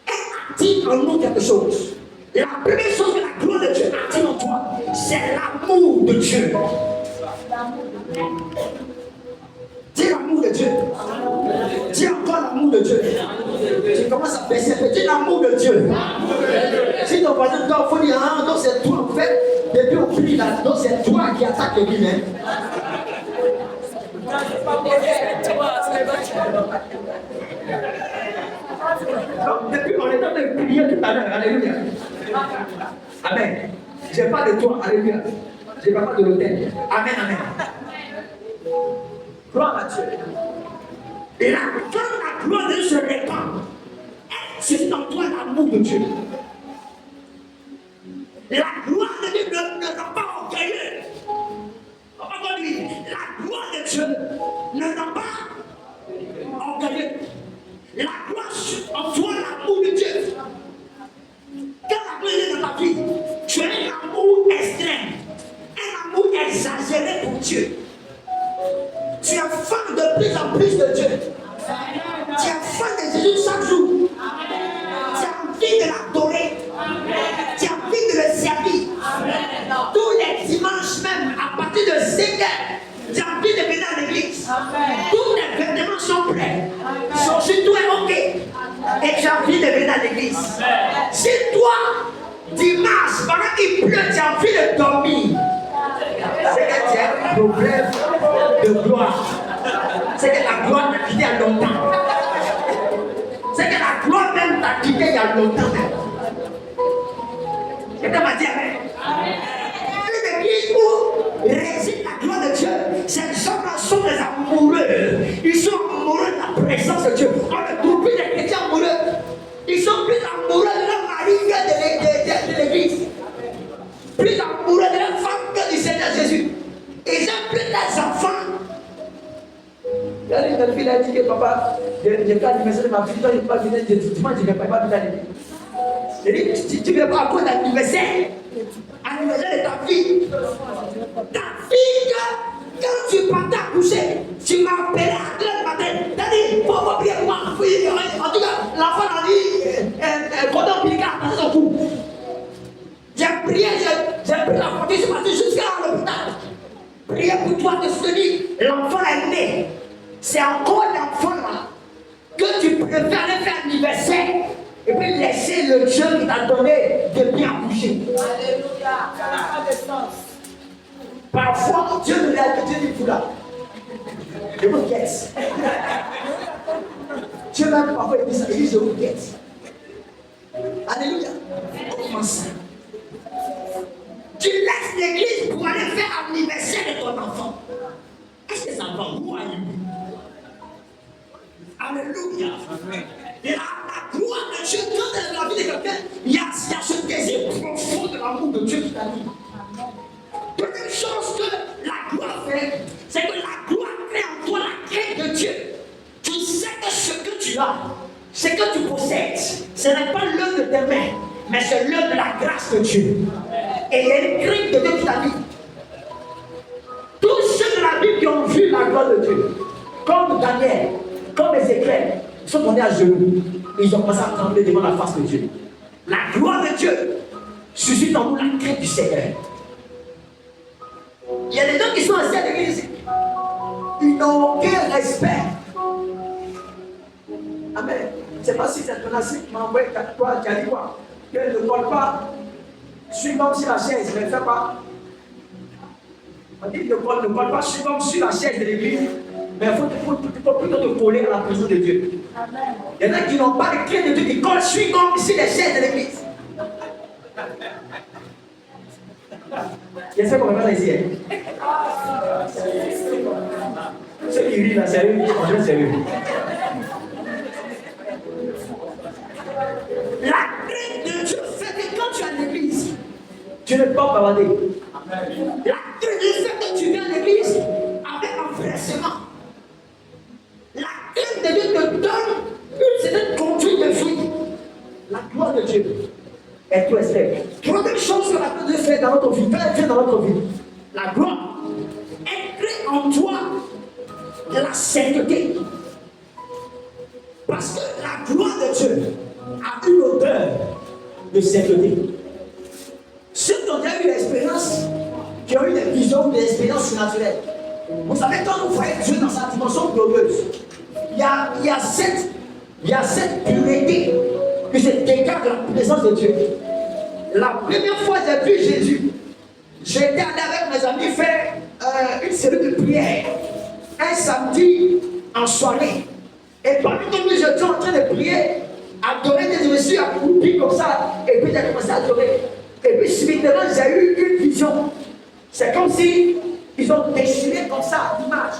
elle attire en nous quelque chose. La première chose que la gloire de Dieu attire en toi, c'est l'amour de Dieu. Dis l'amour de Dieu. Dis encore l'amour de Dieu. Tu commences à baisser. Dis l'amour de Dieu. Si ton voisin doit faut dire, ah non, c'est toi en fait. Depuis on prie là, non, c'est toi qui attaque le guillemets. Donc, depuis on est en train de prier tout à l'heure. Alléluia. Amen. Je parle de toi. Alléluia. Je parle pas de l'autel. Amen, amen. Gloire à Dieu. Et là, quand la gloire de Dieu se répand, c'est en toi l'amour de Dieu. La gloire de Dieu ne rend pas orgueilleux. La gloire de Dieu ne rend pas orgueilleux. La gloire en toi l'amour de Dieu. Quand la gloire est dans ta vie, tu as un amour extrême, un amour exagéré pour Dieu. Tu as faim de plus en plus de Dieu. Tu as faim de Jésus chaque jour. envie de venir à l'église. Si toi, dimanche, pendant qu'il pleut, tu as envie de dormir, c'est que tu as un problème de gloire. C'est que la gloire t'a quitté il y a longtemps. C'est que la gloire même t'a quitté il y a longtemps. Quelqu'un m'a dit amen. Une église où réside la gloire de Dieu, ces gens-là sont des amoureux. Ils sont amoureux de la présence de Dieu. On ne trouve plus des chrétiens amoureux. Ils sont plus amoureux de leur mari que de l'église. Plus amoureux de leur femme que du Seigneur Jésus. Ils aiment plus leurs enfants. Il y a une fille qui a dit que papa, j'ai fait l'anniversaire de ma fille, toi, il ne peut pas venir, dimanche, je ne vais pas venir à l'église. J'ai dit, tu ne veux pas à cause d'anniversaire, anniversaire de ta fille. Ta fille, quand tu partais à coucher, tu m'appelais à 2 le matin. Tu as dit, il faut prier pour moi. En tout cas, l'enfant a dit, condom ombilical dans son cou. J'ai prié, j'ai pris la voiture, je suis parti jusqu'à l'hôpital. Priez pour toi de soutenir. L'enfant est né. C'est encore l'enfant là que tu préfères aller faire anniversaire et puis laisser le Dieu qui t'a donné de bien accoucher. Alléluia. Ça n'a pas de sens. Parfois, Dieu nous l'a dit pour là. Je vous guette. Dieu même parfois dit ça, il dit je vous guette. Alléluia. Comment ça? Tu laisses l'église pour aller faire anniversaire de ton enfant. Est-ce que ça va où à lui? Alléluia. Et la gloire de Dieu, dans la vie de quelqu'un, il y a ce désir profond de l'amour de Dieu qui t'anime. Première chose que la gloire fait, c'est que la gloire crée en toi la crainte de Dieu. Tu sais que ce que tu as, ce que tu possèdes, ce n'est pas l'œuvre de tes mains, mais c'est l'œuvre de la grâce de Dieu. Et il y a une crainte de Dieu qui t'habite. Tous ceux de la Bible qui ont vu la gloire de Dieu, comme Daniel, comme Ézéchiel, ils sont tombés à genoux. Ils ont commencé à trembler devant la face de Dieu. La gloire de Dieu suscite en nous la crainte du Seigneur. Il y a des gens qui sont assis à l'église, ils n'ont aucun respect. Amen. C'est pas si cette menace m'a envoyé toi, tu as dit quoi? Qu'elle ne colle pas. Suis comme sur la chaise, mais ne fais pas. On dit ne colle pas, suis comme sur la chaise de l'église, mais il faut plutôt te coller à la présence de Dieu. Amen. Il y en a qui n'ont pas de clé de Dieu, qui collent, suis comme sur les chaises de l'église. Il y a ça qu'on va faire ici. Ceux qui rient là, sérieux, ils sont sérieux. La crainte de Dieu fait que quand tu es à l'église, tu ne peux pas bavarder. La crainte de Dieu fait que tu viens à l'église avec empressement. La crainte de Dieu te donne une certaine conduite de vie. La gloire de Dieu est tout espèce. Troisième chose que la gloire de Dieu fait dans notre vie, quand elle fait dans notre vie, la gloire, elle crée en toi la sainteté. Parce que la gloire de Dieu a une odeur de sainteté. Ceux qui ont déjà eu l'expérience, qui ont eu des visions ou des expériences surnaturelles, vous savez, quand vous voyez Dieu dans sa dimension glorieuse, il y a cette pureté que se dégage de la présence de Dieu. La première fois que j'ai vu Jésus, j'étais allé avec mes amis faire une série de prières un samedi en soirée. Et pendant que nous étions en train de prier, adorer, je me suis accroupi comme ça, et puis j'ai commencé à adorer. Et puis subitement, j'ai eu une vision. C'est comme si ils ont déchiré comme ça l'image.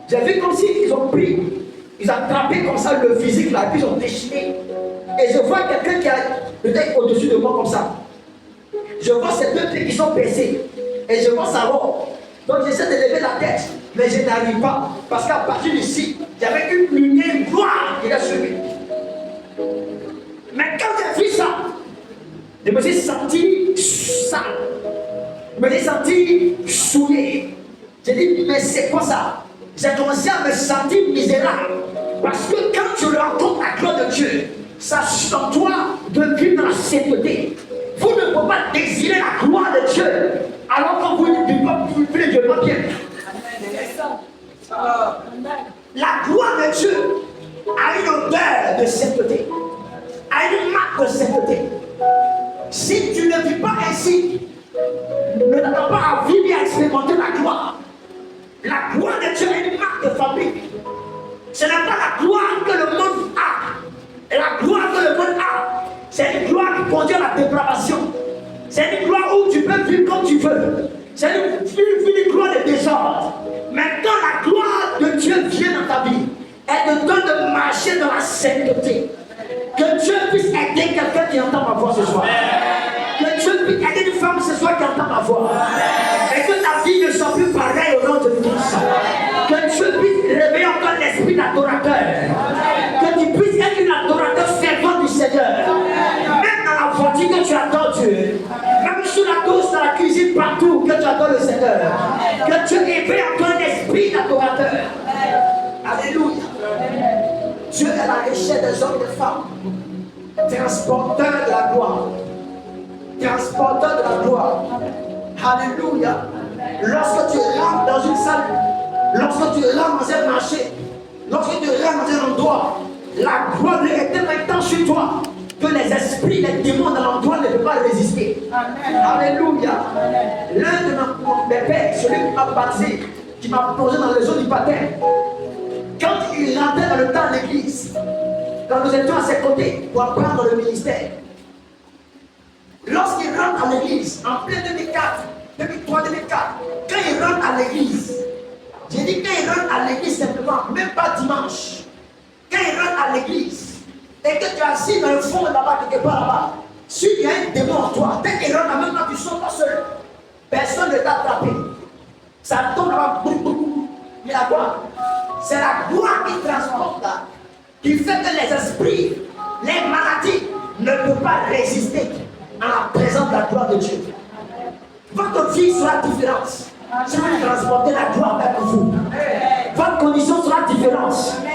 J'ai vu comme si ils ont pris, ils ont attrapé comme ça le physique là, puis ils ont déchiré. Et je vois quelqu'un qui a peut-être au-dessus de moi comme ça. Je vois ces deux pieds qui sont baissés. Et je vois sa robe. Donc j'essaie de lever la tête, mais je n'arrive pas. Parce qu'à partir d'ici, j'avais une lumière noire qui a suivi. Mais quand j'ai vu ça, je me suis senti sale. Je me suis senti souillé. J'ai dit, mais c'est quoi ça? J'ai commencé à me sentir misérable. Parce que quand tu rencontres la gloire de Dieu, ça suscite en toi de vivre dans la sainteté. Vous ne pouvez pas désirer la gloire de Dieu alors que vous ne vivez Dieu pas bien. La gloire de Dieu a une odeur de sainteté. de sainteté. Si tu ne vis pas ainsi, ne t'attends pas à vivre et à expérimenter la gloire. La gloire de Dieu est une marque de fabrique. Ce n'est pas la gloire que le monde a. Et la gloire que le monde a, c'est une gloire qui conduit à la dépravation. C'est une gloire où tu peux vivre comme tu veux. C'est une gloire de désordre. Maintenant, la gloire de Dieu vient dans ta vie. Elle te donne de marcher dans la sainteté. Que Dieu puisse aider quelqu'un qui entend ma voix ce soir. Que Dieu puisse aider une femme ce soir qui entend ma voix. Et que ta vie ne soit plus pareille au nom de Christ. Que Dieu puisse réveiller encore l'esprit d'adorateur. Que tu puisses être une adorateur fervent du Seigneur. Même dans la voiture que tu adores Dieu. Même sous la douce, dans la cuisine, partout que tu adores le Seigneur. Que Dieu éveille encore un esprit d'adorateur. Alléluia. Dieu est la richesse des hommes et des femmes. Transporteur de la gloire. Transporteur de la gloire. Alléluia. Lorsque tu rentres dans une salle, lorsque tu rentres dans un marché, lorsque tu rentres dans un endroit, la gloire est tellement intense sur toi que les esprits, les démons dans l'endroit ne peuvent pas résister. Amen. Alléluia. L'un de mes pères, celui qui m'a baptisé, qui m'a plongé dans les eaux du baptême, quand il rentrait dans le temps de l'église, quand nous étions à ses côtés pour apprendre le ministère, lorsqu'il rentre à l'église, en plein 2004, 2003, 2004, quand il rentre à l'église, j'ai dit quand il rentre à l'église simplement, même pas dimanche, quand il rentre à l'église, et que tu es assis dans le fond là-bas, quelque part là-bas, s'il y a un démon en toi, dès qu'il rentre, même quand tu sors pas seul, personne ne t'a attrapé. Ça tombe là-bas, mais la gloire, c'est la gloire qui transporte là, qui fait que les esprits, les maladies ne peuvent pas résister à la présence de la gloire de Dieu. Votre vie sera différente si vous transportez la gloire avec vous. Votre condition sera différente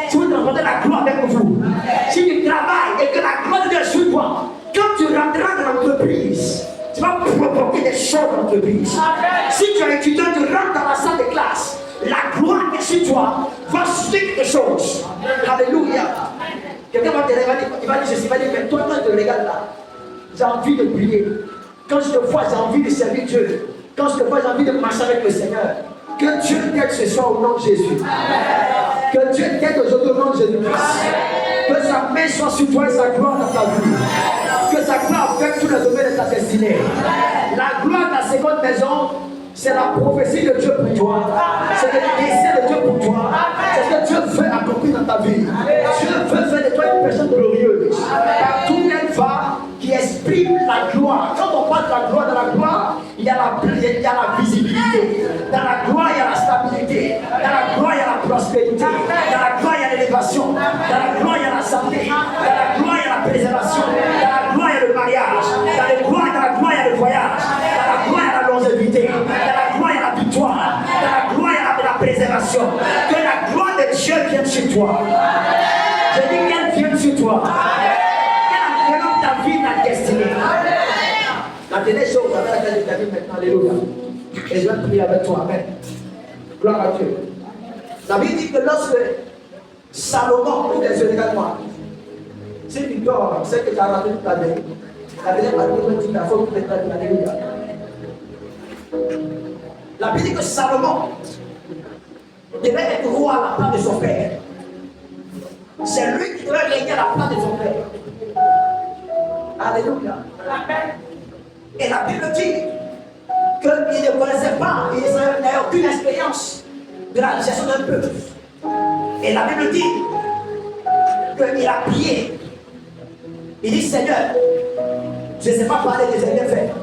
si vous transportez la gloire avec vous. Si tu travailles et que la gloire de Dieu est sur toi, quand tu rentreras dans l'entreprise, tu vas provoquer des choses dans l'entreprise. Si tu es étudiant, tu rentres dans la salle de classe, la gloire qui est sur toi va susciter quelque chose. Alléluia. Quelqu'un va te regarder, il va dire ceci, il va dire, mais toi, quand je te regarde là, j'ai envie de prier. Quand je te vois, j'ai envie de servir Dieu. Quand je te vois, j'ai envie de marcher avec le Seigneur. Que Dieu t'aide ce soir au nom de Jésus. Que Dieu t'aide aujourd'hui au nom de Jésus-Christ. Que sa main soit sur toi et sa gloire dans ta vie. Que sa gloire affecte tous les domaines de ta destinée. La gloire de la seconde maison, c'est la prophétie de Dieu pour toi. C'est le dessein de Dieu pour toi. C'est ce que Dieu veut accomplir dans ta vie. Dieu veut faire de toi une personne glorieuse. Partout où elle va, qui exprime la gloire. Quand on parle de la gloire, dans la gloire, il y a la visibilité. Dans la gloire, il y a la stabilité. Dans la gloire, il y a la prospérité. Dans la gloire, il y a l'élévation. Dans la gloire, il y a la santé. Dans la gloire, il y a la préservation. Dans la gloire, il y a le mariage. Dans la gloire, il y a le voyage. Dans la gloire, il y a la longévité. Dans la gloire, il y a la victoire. Dans la gloire, il y a la préservation. Que la gloire de Dieu vienne sur toi. Je dis qu'elle vienne sur toi. Qu'elle enveloppe ta vie, ta destinée. La dernière chose avec laquelle je t'invite maintenant, alléluia. Et je vais prier avec toi, amen. Gloire à Dieu. La Bible dit que lorsque Salomon, il est également, c'est une victoire, c'est que tu as raté toute ta vie. La dernière partie me dit qu'il faut que tu te alléluia. La Bible dit que Salomon devait être roi à la place de son père. C'est lui qui devait régner à la place de son père. Alléluia. Et la Bible dit qu'il ne connaissait pas, il n'avait aucune expérience de la gestion d'un peuple. Et la Bible dit qu'il a prié. Il dit, Seigneur, je ne sais pas parler des bienfaits.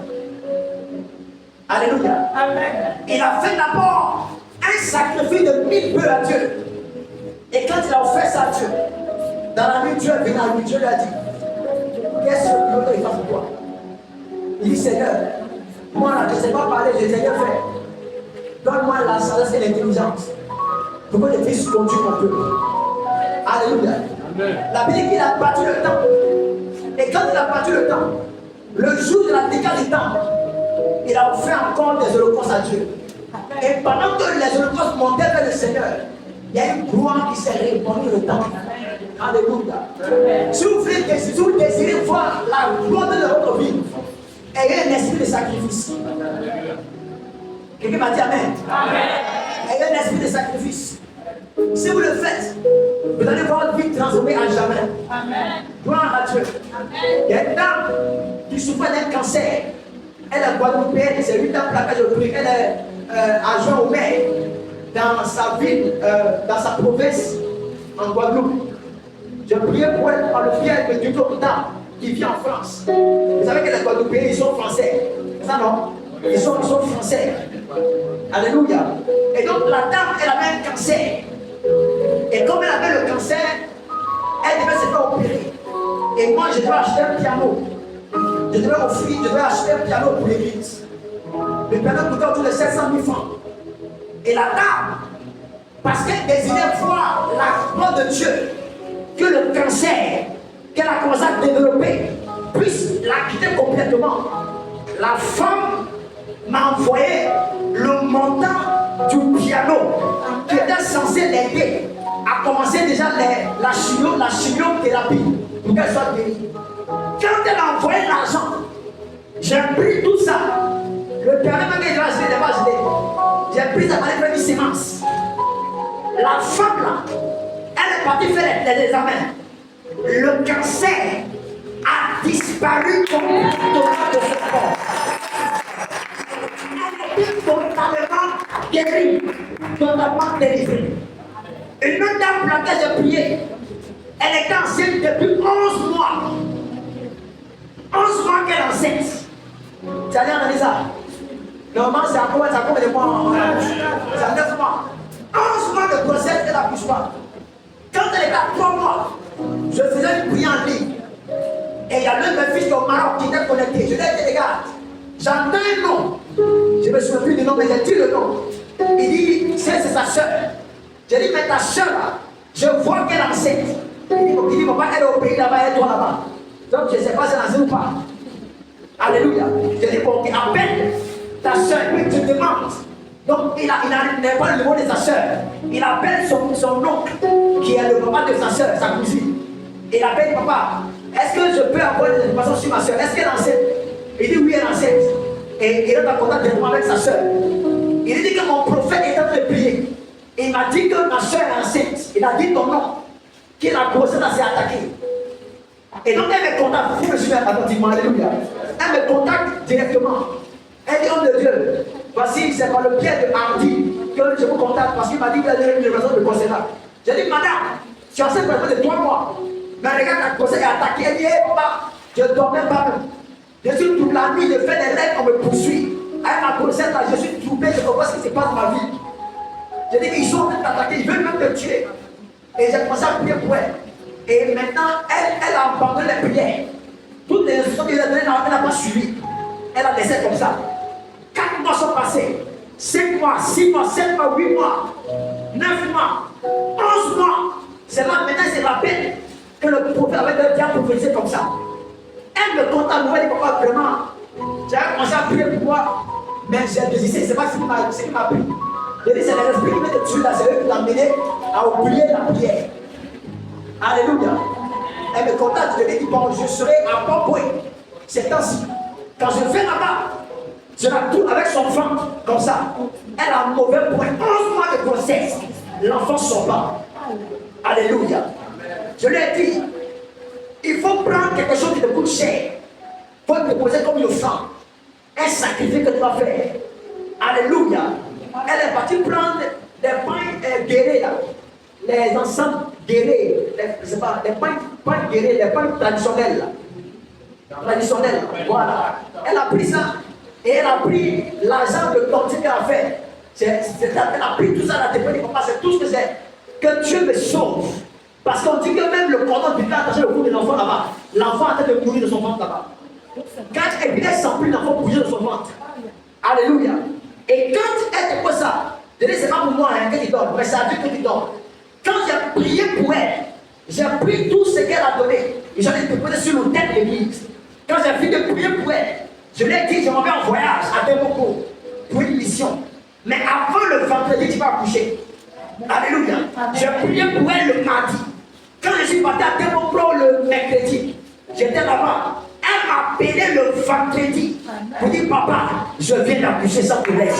Alléluia. Amen. Il a fait d'abord un sacrifice de 1000 bœufs à Dieu. Et quand il a offert ça à Dieu, dans la nuit, Dieu est venu à lui. Dieu lui a dit, qu'est-ce que tu veux pour toi? Il dit, Seigneur, moi là, je ne sais pas parler, je n'ai rien fait. Donne-moi la sagesse et l'intelligence pour que je puisse conduire mon peuple. Alléluia. Amen. La Bible dit qu'il a battu le temps. Et quand il a battu le temps, le jour de la décale du temps, il a offert encore des holocaustes à Dieu. Et pendant que les holocaustes montaient vers le Seigneur, il y a une gloire qui s'est répandue le temps. Alléluia. Si vous désirez voir la sacrifice. Quelqu'un m'a dit Amen. Ayez un esprit de sacrifice. Si vous le faites, vous allez voir votre vie transformée à jamais. Gloire à Dieu. Il y a une dame qui souffrait d'un cancer. Elle est guadeloupéenne, c'est une dame placage au prix. Elle est adjointe au maire dans sa ville, dans sa province, en Guadeloupe. J'ai prié pour elle par le fiel de Dieu qui vit en France. Vous savez que les Guadeloupéens, ils sont français. C'est ça, non? Ils sont français. Alléluia. Et donc la dame, elle avait un cancer. Et comme elle avait le cancer, elle devait se faire opérer. Et moi, je devais acheter un piano. Je devais acheter un piano pour l'église. Le piano coûtait autour de 700 000 francs. Et la dame, parce qu'elle désirait voir la gloire de Dieu, que le cancer qu'elle a commencé à développer puisse la quitter complètement, la femme m'a envoyé le montant du piano qui était censé l'aider à commencer déjà la chimiothérapie pour qu'elle soit guérie. Quand elle a envoyé l'argent, j'ai pris tout ça. Le piano même que j'ai pris ça pour aller faire une sémence. La femme là, elle est partie faire les examens. Le cancer a disparu complètement de son corps. Elle était totalement guérie, totalement délivrée. Une autre dame pour laquelle j'ai prié, elle était enceinte depuis 11 mois. 11 mois qu'elle est enceinte. Tu as dit ça? Normalement, c'est à combien de mois? C'est à 9 mois. 11 mois de grossesse, elle n'accouche pas. Quand elle était à 3 mois, je faisais une prière en ligne. Et il y a l'un de mes fils au Maroc qui était connecté. Je lui ai dit, regarde, j'entends un nom. Je me souviens plus du nom, mais j'ai dit le nom. Il dit, c'est sa soeur. J'ai dit, mais ta soeur là, je vois qu'elle est enceinte. Il dit, papa, elle est au pays là-bas, elle est toi là-bas. Donc je ne sais pas si elle est enceinte ou pas. Alléluia. J'ai dit, bon, appelle ta soeur, puis tu demandes. Donc il n'a pas le numéro de sa soeur. Il appelle son oncle, qui est le papa de sa soeur, sa cousine. Il appelle papa. Est-ce que je peux avoir des informations sur ma soeur? Est-ce qu'elle est enceinte? Il dit oui, elle est enceinte. Et il est en contact directement avec sa soeur. Il dit que mon prophète est en train de prier. Il m'a dit que ma soeur est enceinte. Il a dit ton nom. Qui la grossesse s'est attaquée. Et donc elle me contacte. Vous me suivez attentivement, alléluia. Elle me contacte directement. Elle dit, homme de Dieu, voici, c'est par le pied de Hardy que je vous contacte parce qu'il m'a dit qu'il a donné une raison de concernant. J'ai dit, madame, tu es enceinte pendant 3 mois. Mais regarde, la grossesse est attaquée. Elle dit, hé papa, je ne dormais pas même. Je suis toute la nuit, je fais des rêves, on me poursuit. Avec ma grossesse là, je suis troublé, je comprends ce qui se passe dans ma vie. J'ai dit qu'ils sont en train de t'attaquer, ils veulent même te tuer. Et j'ai commencé à prier pour elle. Et maintenant, elle a abandonné les prières. Toutes les instructions qu'elle a données, elle n'a pas suivi. Elle a laissé comme ça. 4 mois sont passés. 5 mois, 6 mois, 7 mois, 8 mois, 9 mois, 11 mois. C'est là, maintenant, c'est la peine que le prophète avait déjà prophétisé comme ça. Elle me contacte, elle me dit, papa, vraiment, j'ai commencé à prier pour moi, mais j'ai désisté, c'est pas ce qui m'a pris. J'ai dit, c'est l'esprit qui veut te tuer là, c'est eux qui t'ont amené à oublier la prière. Alléluia. Elle me contacte, je lui dis, bon, je serai à bon point ces temps-ci. Quand je vais là-bas, je la trouve avec son ventre, comme ça. Elle a un mauvais point, 11 mois de grossesse. L'enfant ne sort pas. Alléluia. Je lui ai dit, il faut prendre quelque chose qui te coûte cher. Il faut te poser comme une offrande. Un sacrifice que tu vas faire. Alléluia. Elle est partie prendre des pains guéris là. Les ensembles guéris. Les pains guéris, les pains traditionnels là. Traditionnels. Voilà. Elle a pris ça. Et elle a pris l'argent de tortue qu'elle a fait. Elle a pris tout ça, elle a dépensé. C'est tout ce que c'est. Que Dieu me sauve. Parce qu'on dit que même le cordon du attaché au cou de l'enfant là-bas. L'enfant a train de mourir de son ventre là-bas. Quand elle s'en prie, l'enfant bougeait de son ventre. Alléluia. Et quand elle te pose ça, je dis c'est pas pour moi que tu dors, mais c'est à Dieu que tu dors. Quand j'ai prié pour elle, j'ai pris tout ce qu'elle a donné. Et j'en ai déposé sur l'autel de l'église. Quand j'ai fini de prier pour elle, je lui ai dit je m'en vais en voyage à Demboko pour une mission. Mais avant le vendredi, tu vas accoucher. Alléluia. J'ai prié pour elle le mardi. Quand je suis parti à Demboko le mercredi, j'étais là-bas. Elle m'appeler le vendredi pour dire papa, je viens d'accoucher sans problème.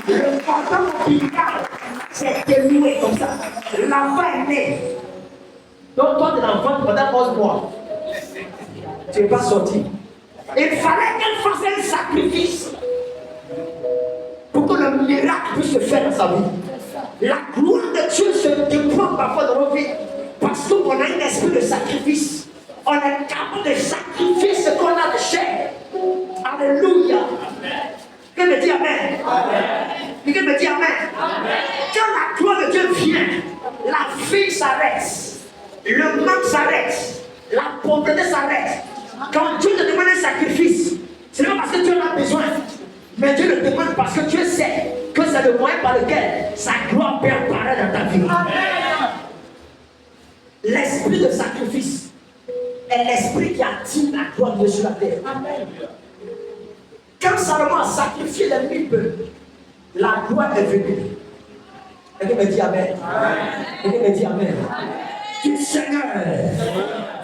Le cordon ombilical s'est dénoué comme ça. L'enfant est né. Donc toi, tu es dans le ventre pendant 11 mois. Tu n'es pas sorti. Il fallait qu'elle fasse un sacrifice pour que le miracle puisse se faire dans sa vie. La gloire de Dieu se déploie parfois dans nos vies parce qu'on a un esprit de sacrifice. On est capable de sacrifier ce qu'on a de chair. Alléluia. Quelqu'un me dit Amen. Quelqu'un me dit Amen. Quand la gloire de Dieu vient, la vie s'arrête. Le manque s'arrête. La pauvreté s'arrête. Quand Dieu te demande un sacrifice, ce n'est pas parce que Dieu en a besoin, mais Dieu le demande parce que Dieu sait que c'est le moyen par lequel sa gloire peut apparaître dans ta vie. L'esprit de sacrifice est l'esprit qui attire la gloire de Dieu sur la terre. Quand Salomon a sacrifié les 1000 bœufs, la gloire est venue. Quelqu'un me dit Amen. Quelqu'un me dit Amen. Dis Seigneur,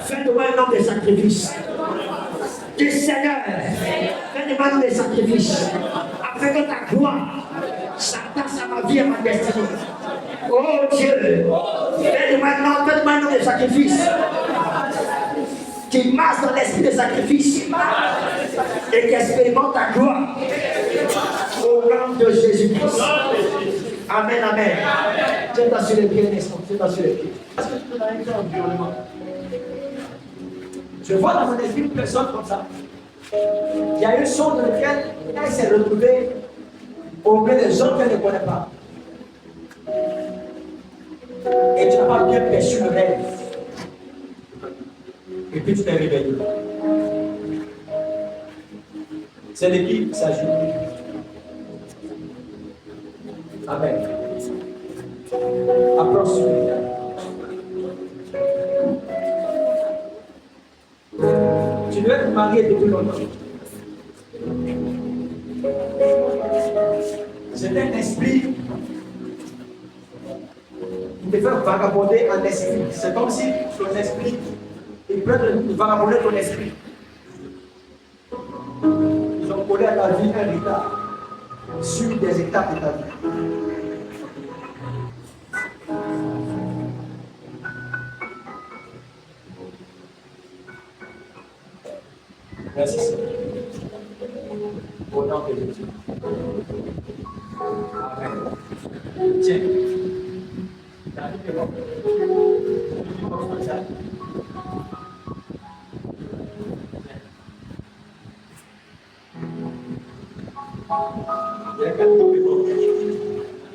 fais de moi un homme de sacrifice. Dis Seigneur, fais de moi un homme de sacrifice. Afin que ta gloire s'attache à ma vie et à ma destinée. Oh Dieu, fais de moi un homme de sacrifice. Qui marche dans l'esprit de sacrifice et qui expérimente ta gloire. Au nom de Jésus-Christ. Amen, amen. Tiens-toi sur les pieds un instant. Tiens-toi sur les pieds. Est-ce que tu peux donner un environnement? Je vois dans mon esprit une personne comme ça. Il y a une chose dans laquelle elle s'est retrouvée au milieu des gens qu'elle ne connaît pas. Et tu n'as pas bien perçu le rêve. Et puis tu t'es réveillé. C'est de qui il s'agit? Amen. Approche. Tu dois être marié depuis longtemps. C'est un esprit qui te fait vagabonder en esprit. C'est comme si ton esprit, il peut vagabonder ton esprit. Ils ont collé à ta vie un retard sur des étapes de ta vie. Merci Seigneur. Au nom de Jésus. Amen. Tiens.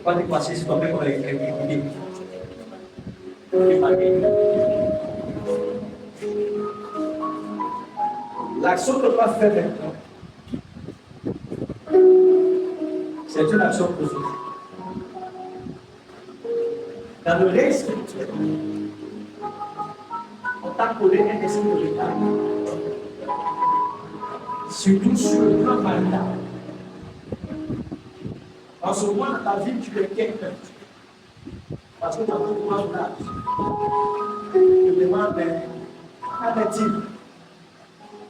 Pas de passer sur toi-même avec l'équilibre. L'action que tu vas faire maintenant, c'est une action positive. Dans le règne spirituel, on t'a collé un esprit de retard. Surtout sur le plan marital. En ce moment, dans ta vie, tu es quelqu'un. Parce que tu as beaucoup d'âge. Je te demande qu'en est-il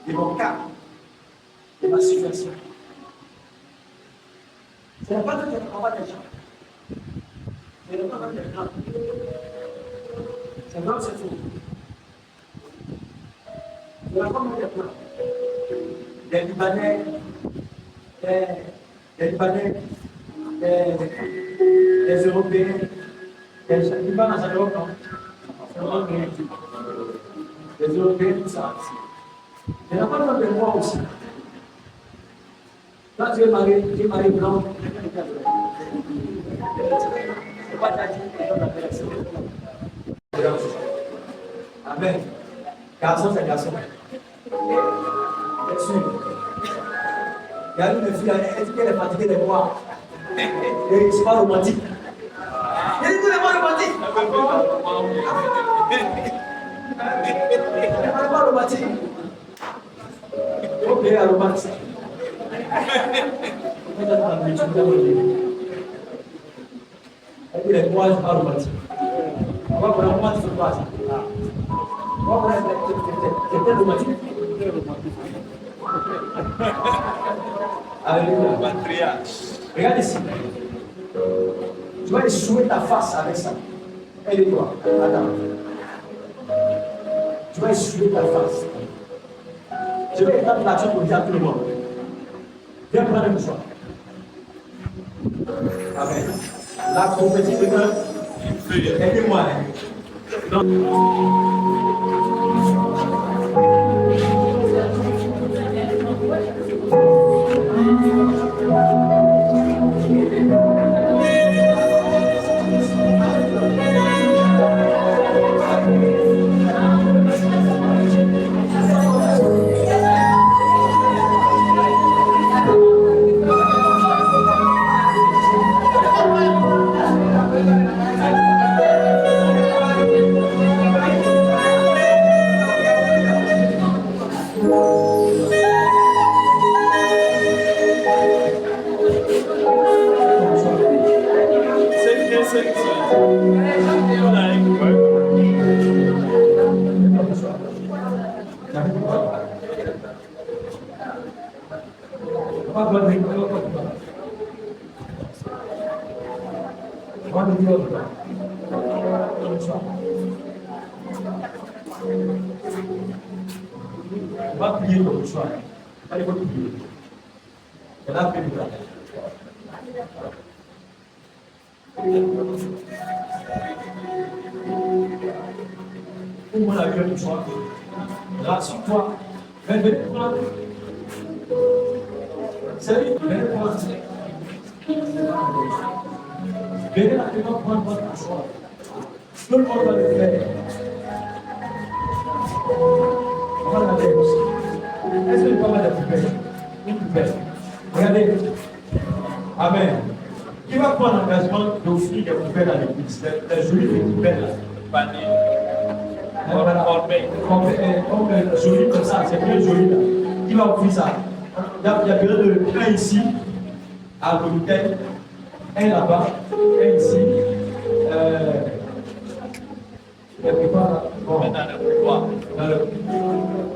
de mon cas, de ma situation? Ce n'est pas que tu travailles des gens. Ce n'est pas que tu travailles. C'est vrai, c'est tout. Il y a combien de plans? Des Libanais, des Européens, des Libanais dans l'Europe, non? Les Européens, tout ça. Il y a pas besoin de moi aussi. Quand tu es marié blanc, c'est pas ta vie qui donne la personne. Amen. Garçon, c'est garçon. Bien sûr. Il y a une fille, elle dit qu'elle est fatiguée de moi. Et c'est pas romantique. Il dit qu'elle est pas romantique. Elle n'est pas romantique. Ok, à romantique. Elle dit les moi, c'est pas romantique. On va voir romantique, c'est quoi ça? On va voir très romantique. Alléluia. Regarde ici. Tu vas essuyer ta face avec ça. Aide-toi. Attends. Tu vas essuyer ta face. Je vais étendre l'action pour dire à tout le monde. Viens prendre le mouchoir. Amen. La prophétie de Dieu. Aidez-moi. On va prier comme ça. Allez, vous prier. Et là, priez là. Ouvre la gueule du soir. Rassure-toi. Venez prendre. Salut, venez prendre. Venez maintenant prendre votre mouchoir. Tout le monde va le faire. On va la faire aussi. Est-ce que le pas la poubelle? Une poubelle. Regardez. Amen. Qui va prendre l'engagement d'offrir des poubelles à l'église? Les jolies poubelles là. Comme joli comme ça, c'est bien joli là. Qui va offrir ça? Il y a besoin de un ici, à l'hôtel, un là-bas, un ici.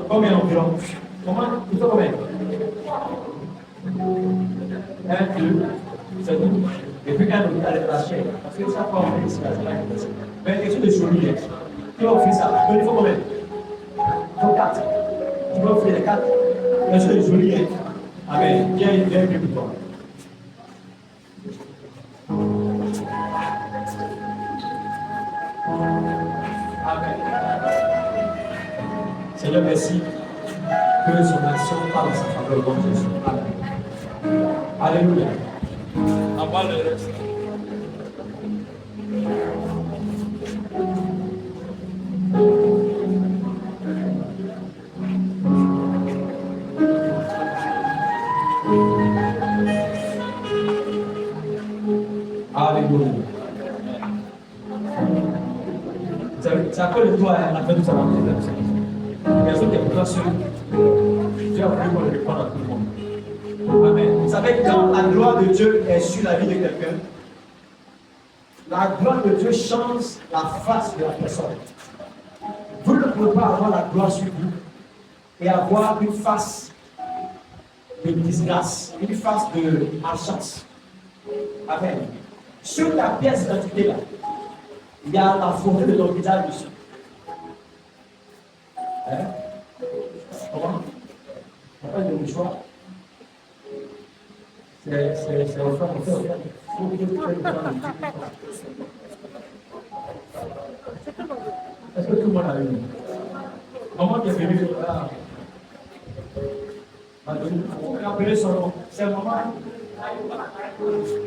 Combien environ? Comment? Il faut combien? 1, 2, c'est tout. Et puis quand on est la chair, parce que ça peut en faire ici, mais quelque chose de joli. Tu vas offrir ça. Il faut combien? Il faut 4. Tu vas offrir les 4. Quelque chose de joli. Amen. Viens pour toi. Amen. Seigneur, merci que son action parle en sa faveur, bon Jésus. Amen. Alléluia. Envoie le reste. Alléluia. C'est à cause de toi, on a fait tout ça. Il y a ceux qui ont sur Dieu a voulu le répondre à tout le monde. Amen. Vous savez, quand la gloire de Dieu est sur la vie de quelqu'un, la gloire de Dieu change la face de la personne. Vous ne pouvez pas avoir la gloire sur vous et avoir une face de disgrâce, une face de malchance. Amen. Sur ta pièce d'identité là, il y a la photo de ton visage dessus. Hein? Comment? On parle de mouchoir. C'est au fond, est-ce que tout le monde a eu? Maman qui est venue là. On va appeler son nom. C'est maman.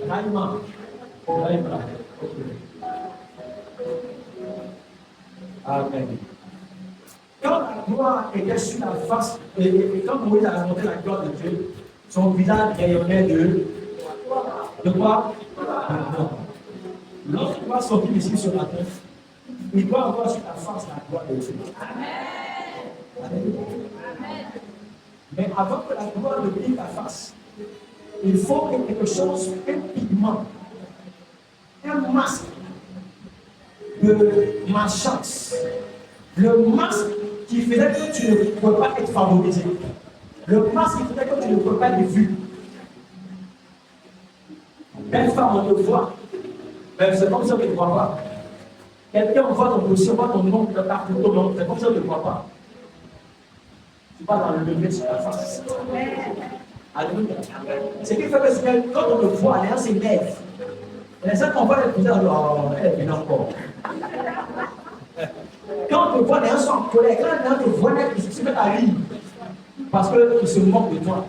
Naïma. Naïma. Amen. Quand la gloire était sur la face, et quand Moïse a montré la gloire de Dieu, son visage rayonnait de quoi? Lorsqu'il va sortir ici sur la terre, il doit avoir sur la face la gloire de Dieu. Amen. Amen. Mais avant que la gloire ne brille la face, il faut que quelque chose, un pigment, un masque de malchance, le masque qui faisait faisait que tu ne pouvais pas être favorisé. Le masque qui faisait que tu ne pouvais pas être vu. Belle femme, on te voit. Mais c'est comme ça que tu ne vois pas. Quelqu'un voit ton dossier, voit ton nom, ton nom, c'est comme ça que tu ne vois pas. Tu vas dans le lever sur ta face. Alléluia. Ce qui fait que quand on le voit, les gens s'énervent. Les gens qu'on voit les gens, oh, elle vient encore. Quand on te voit, les gens sont en colère. Quand les gens te voient, ils se mettent à rire. Parce qu'ils se moquent de toi.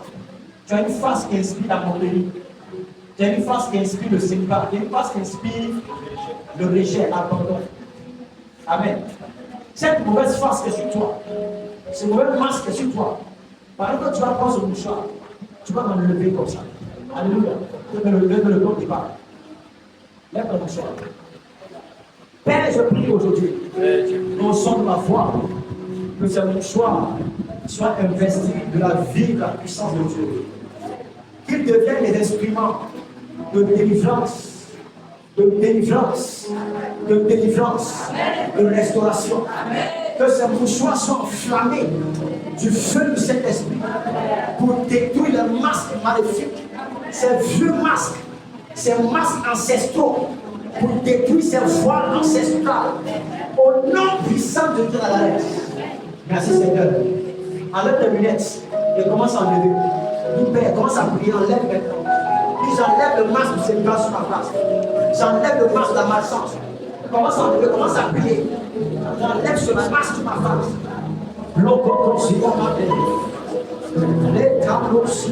Tu as une face qui inspire la moquerie. Tu as une face qui inspire le célibat. Tu as une face qui inspire le rejet, l'abandon. Amen. Cette mauvaise face qui est sur toi, ce mauvais masque qui est sur toi, par exemple, tu vas prendre ce mouchoir, tu vas l'enlever comme ça. Alléluia. Lève le corps qui parle. Lève le mouchoir. Père, je prie aujourd'hui, au son de ma voix, que ce mouchoir soit investi de la vie, de la puissance de Dieu. Qu'il devienne les instruments de délivrance, de délivrance, de délivrance, de restauration. Que ce mouchoir soit enflammé du feu de cet esprit pour détruire les masques maléfiques, ces vieux masques, ces masques ancestraux, pour détruire ces voiles ancestrales. Au nom puissant de Dieu à la lettre. Merci Seigneur. Enlève les lunettes et commence à enlever. Dis Père, commence à prier, enlève maintenant. Puis j'enlève le masque du célibat sur ma face. J'enlève le masque de la malchance. Commence à enlever, commence à prier. J'enlève ce masque sur ma face. L'eau si on m'a dit. Les tableaux si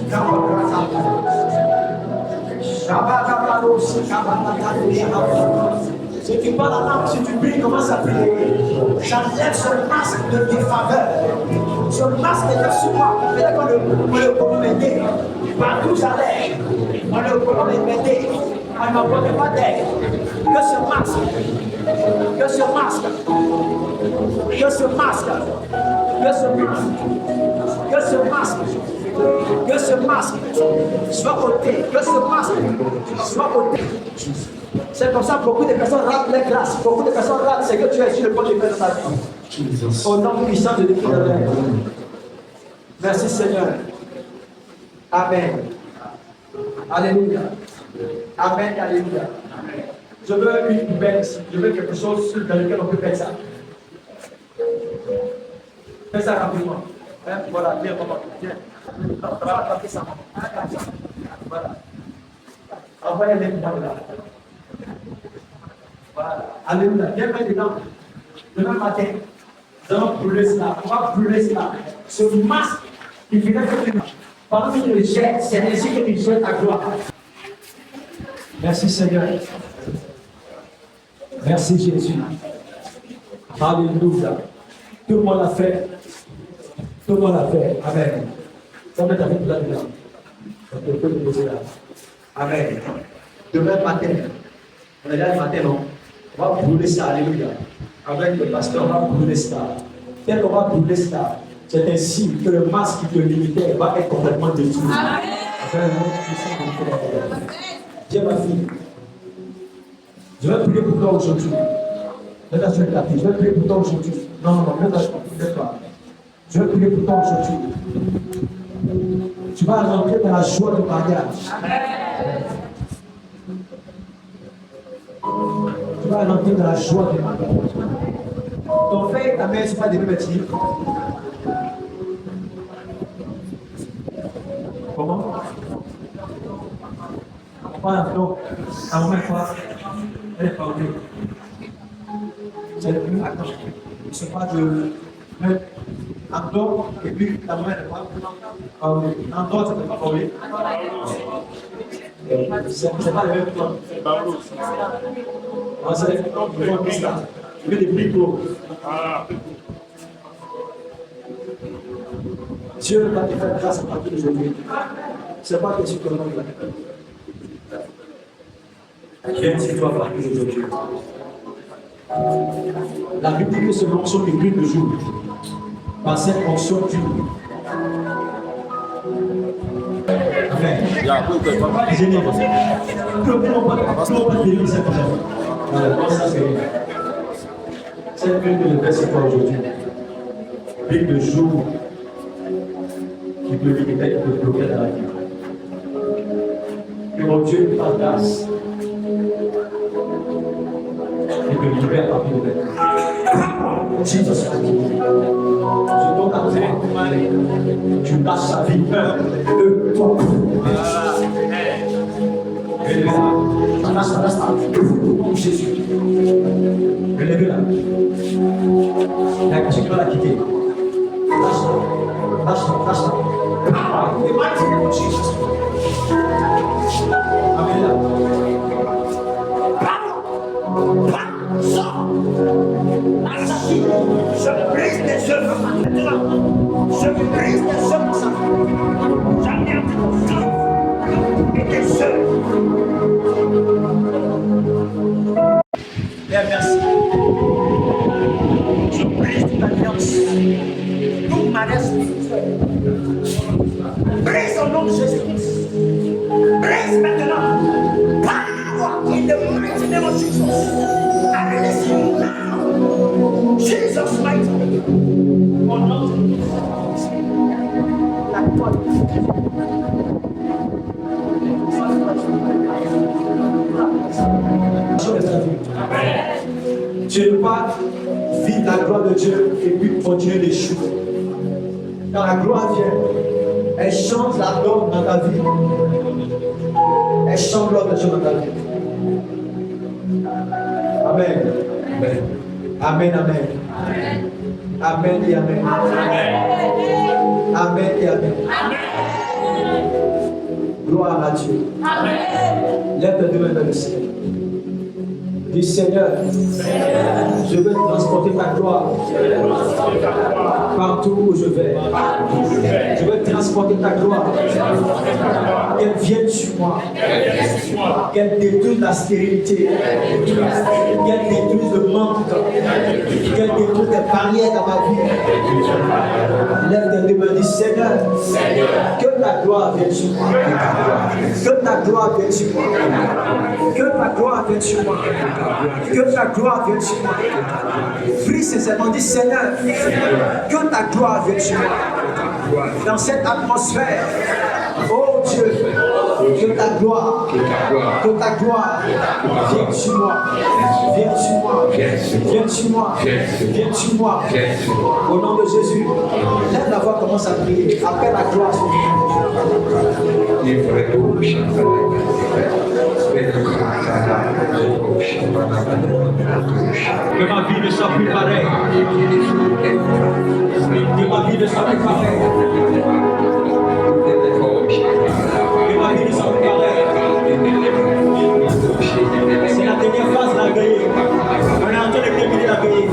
si tu parles en langue, si tu pries, commence à prier. J'enlève ce masque de défaveur. Ce masque est sur moi. On le peut m'aider. Partout j'allais, on le peut m'aider. On ne peut pas d'aide. Que ce masque, que ce masque, que ce masque, que ce masque, que ce masque, que ce masque soit ôté, que ce masque soit ôté. C'est comme ça que beaucoup de personnes ratent les grâces, beaucoup de personnes ratent ce que tu as sur le point de faire dans ta vie. Au nom puissant de Dieu. Merci Seigneur. Amen. Alléluia. Amen, alléluia. Je veux une poubelle ici. Je veux quelque chose dans lequel on peut faire ça. Fais ça rapidement. Hein? Voilà, viens, maman. Viens. On va attraper ça, maman. Voilà. Envoyez-les dedans là. Voilà. Alléluia. Viens mettre dedans. Demain matin, nous allons brûler cela. On va brûler cela. Ce masque qui finit que tu pendant que tu le jettes, c'est ainsi que tu jettes ta gloire. Merci Seigneur. Merci Jésus. Alléluia. Tout le monde l'a fait. Tout le monde l'a fait. Amen. Ça va être avec là dedans. Donc on peut poser là. Amen. Demain matin, on est là le matin, non? On va brûler ça. Alléluia. Avec le pasteur, on va brûler ça. Tel qu'on va brûler ça, c'est ainsi que le masque qui te limitait va être complètement détruit. Amen. Tiens ma fille, je vais prier pour toi aujourd'hui. Maintenant, je vais prier pour toi aujourd'hui. Non, maintenant, je ne pas. Je vais prier pour toi aujourd'hui. Tu vas rentrer dans la joie du mariage. Tu vas rentrer dans la joie du mariage. Ton frère et ta mère ne sont pas des petits. Comment? Voilà, donc, à la même fois, elle est pas oubliée. C'est le plus attends. Il ne se passe de mettre un dos et puis la main n'est pas oubliée. Un dos, ça ne peut pas oublier. C'est pas le même temps. C'est le temps qui vont plus là. Je veux des prix gros. Dieu va te faire grâce à partir d'aujourd'hui. Ce n'est pas que tu te demandes là. Viens sur toi à partir d'aujourd'hui. La Bible dit que ce morceau qui brille le jour, par cette onction du. Amen. Génial. Que l'on va délivrer cette personne. Voilà, ça c'est. C'est le but de le faire sur toi aujourd'hui. plein de jours qui peut limiter, qui peut bloquer dans la vie. Que mon Dieu nous fasse grâce et que nous libère parmi nous maintenant. Jesus, je donne à toi, tu lâches sa vie, de toi. Lâche-la, Jésus. Relève-la. La tu dois la quitter. Lâche-la, lâche-la. The mighty name of Jesus. Amen. Je brise les œuvres maintenant. Je brise les œuvres ça. J'emmerde ton sang et tes œuvres. Père, merci. Je brise toute alliance. Tout malaise spirituel. Brise au nom de Jésus. Brise maintenant. Power in the mighty name of Jesus. I release you now. Jesus mighty name. Au nom de la croix. Tu ne peux pas vivre la gloire de Dieu et puis continuer d'échouer. Quand la gloire vient, elle change la donne dans ta vie. Elle change l'ordre de Dieu dans ta vie. Amen. Amen, amen. Amen et amen. Amen et amen. Gloire à Dieu. Lève tes deux mains vers le ciel. Dis Seigneur, je veux transporter ta gloire partout où je vais. Je veux transporter ta gloire. Qu'elle vienne sur moi. Qu'elle détruise la stérilité. Qu'elle détruise le manque. Qu'elle détruise les barrières dans ma vie. Lève tes deux mains, dis Seigneur, que ta gloire vienne sur moi. Que ta gloire vienne sur moi. Que ta gloire vienne sur moi. Que ta gloire vienne sur moi. Prie sincèrement, dis Seigneur, que ta gloire vienne sur moi. Dans cette atmosphère, oh Dieu, que ta gloire vienne sur moi. Vienne sur moi. Vienne sur moi. Vienne sur moi. Au nom de Jésus, lève la voix, commence à prier. Appelle la gloire sur moi. Que ma vie ne soit plus pareille. Que ma vie ne soit plus pareille. Que ma vie ne soit plus pareille. C'est la dernière phase de la veillée. On est en train de terminer la veillée.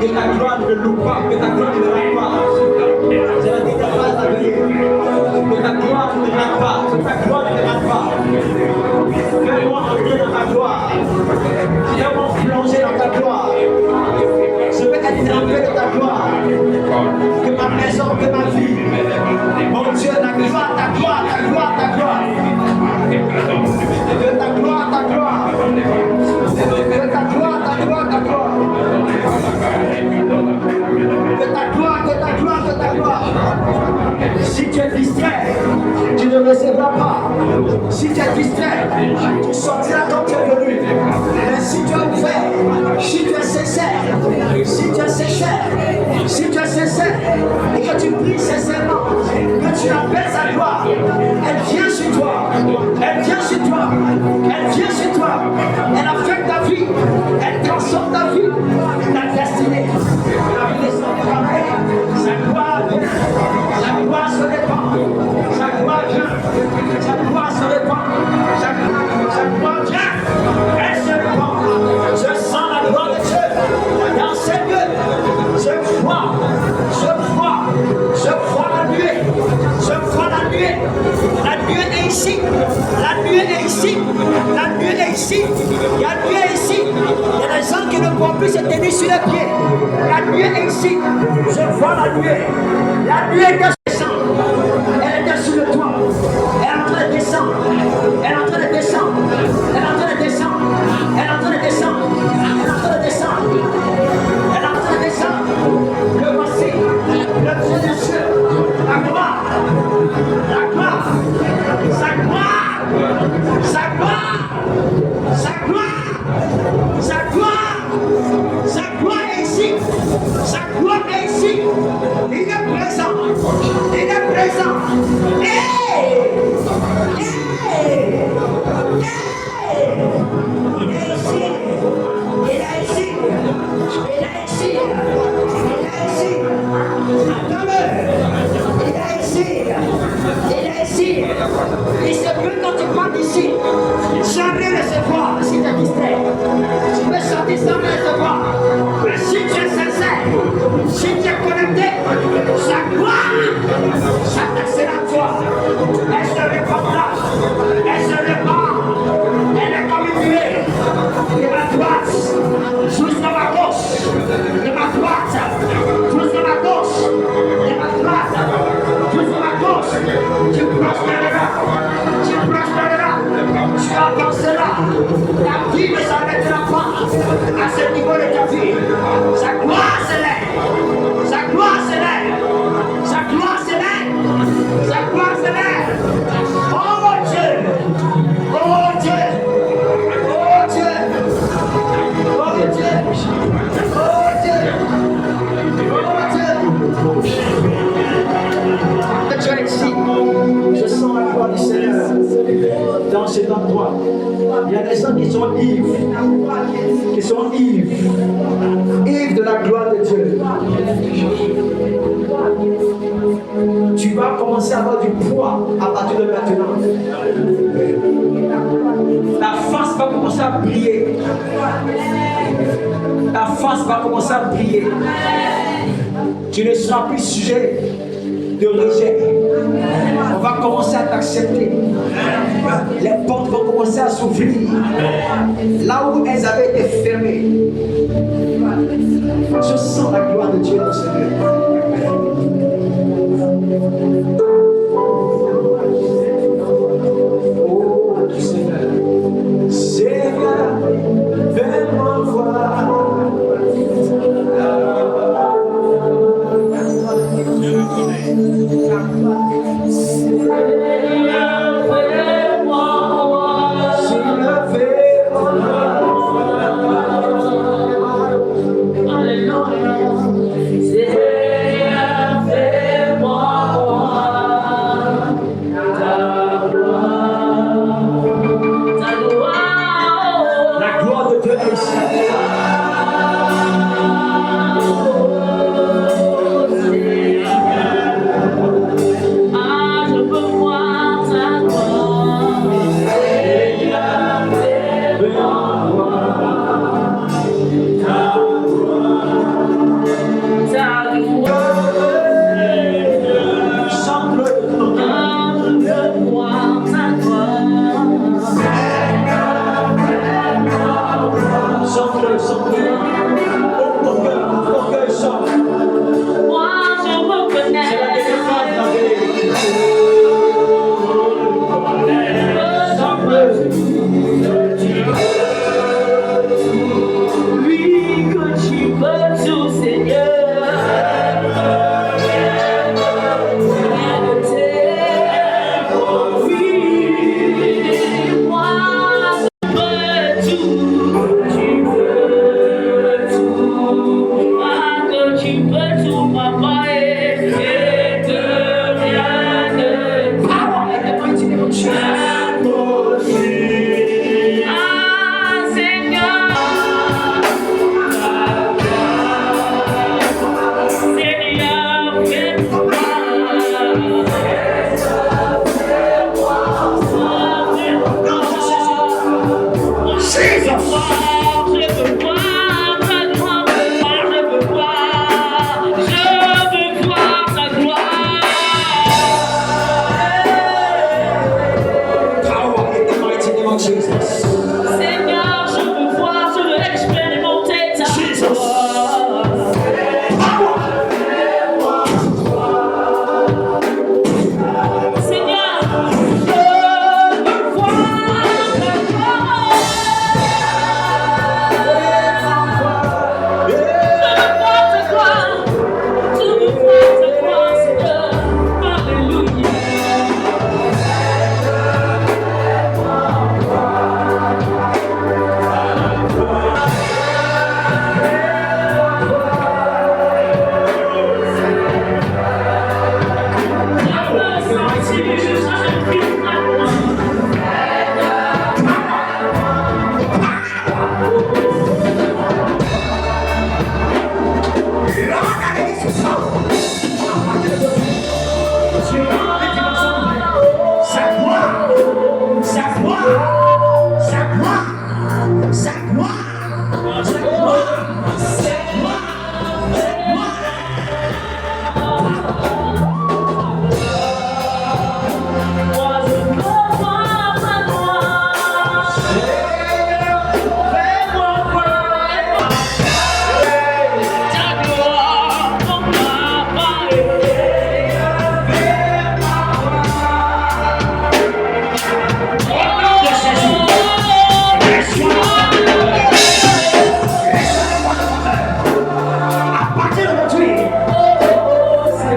Que ta gloire ne loupe pas. Que ta gloire ne rate pas. C'est la dernière phase de la veillée. Que ta gloire ne rate pas. Que ta gloire ne rate pas. Fais-moi entrer dans ta gloire. Fais-moi plonger dans ta gloire. Je veux être trempé de ta gloire. Que ma maison, que ma vie. Mon Dieu, ta gloire, ta gloire, ta gloire, ta gloire. Que ta gloire, ta gloire. Que ta gloire, ta gloire, ta gloire. Que ta gloire, que ta gloire, que ta gloire. Si tu es distrait, tu ne recevras pas. Si tu es distrait, tu sortiras comme tu es venu. Mais si tu es ouvert, si tu es sincère, si tu es sincère, si tu es sincère, et que tu pries sincèrement, que tu appelles sa gloire, elle vient sur toi, elle vient sur toi, elle vient sur toi, elle affecte ta vie, elle transforme ta vie, ta destinée. La vie est pareil, sa gloire vient, sa gloire se répand, sa gloire vient, sa gloire se répand, sa gloire vient, elle se répand. Je sens la gloire de Dieu dans ces lieux. Je vois la nuée, je vois la nuée. La nuée est ici, la nuée est ici, la nuée est ici, il y a la nuée ici. Il y a des gens qui ne peuvent plus se tenir sur les pieds. La nuée est ici, je vois la nuée. La nuée descend, elle était sur le toit, elle est en train de descendre, elle est en train de descendre, elle est en train de descendre, elle est en train de descendre, elle est en train de descendre, elle est en train de descendre. Le voici. Sa gloire s'attache à toi. Elle se répand là. Elle se répand. Elle est comme une nuée. De ma droite, jusqu'à ma gauche. De ma droite, jusqu'à ma gauche. De ma droite, jusqu'à ma gauche. Tu prospéreras. Tu prospéreras. Tu avanceras. Ta vie ne s'arrêtera pas à ce niveau de ta vie. Sa gloire s'élève. Sa gloire s'élève. Sa gloire s'élève. Sa gloire s'élève. Oh mon Dieu. Oh Dieu. Oh Dieu. Oh Dieu. Oh Dieu. Oh Dieu. Que tu es ici. Je sens la gloire du Seigneur dans cet endroit. Il y a des gens qui sont ivres. Qui sont ivres. Ivres de la gloire de Dieu. Tu vas commencer à avoir du poids à partir de maintenant. Ta face va commencer à briller. Ta face va commencer à briller. Tu ne seras plus sujet de rejet. On va commencer à t'accepter. Les portes vont commencer à s'ouvrir. Là où elles avaient été fermées. Je sens la gloire de Dieu dans ce lieu. Oh Seigneur, Seigneur, fais-moi voir. Alléluia.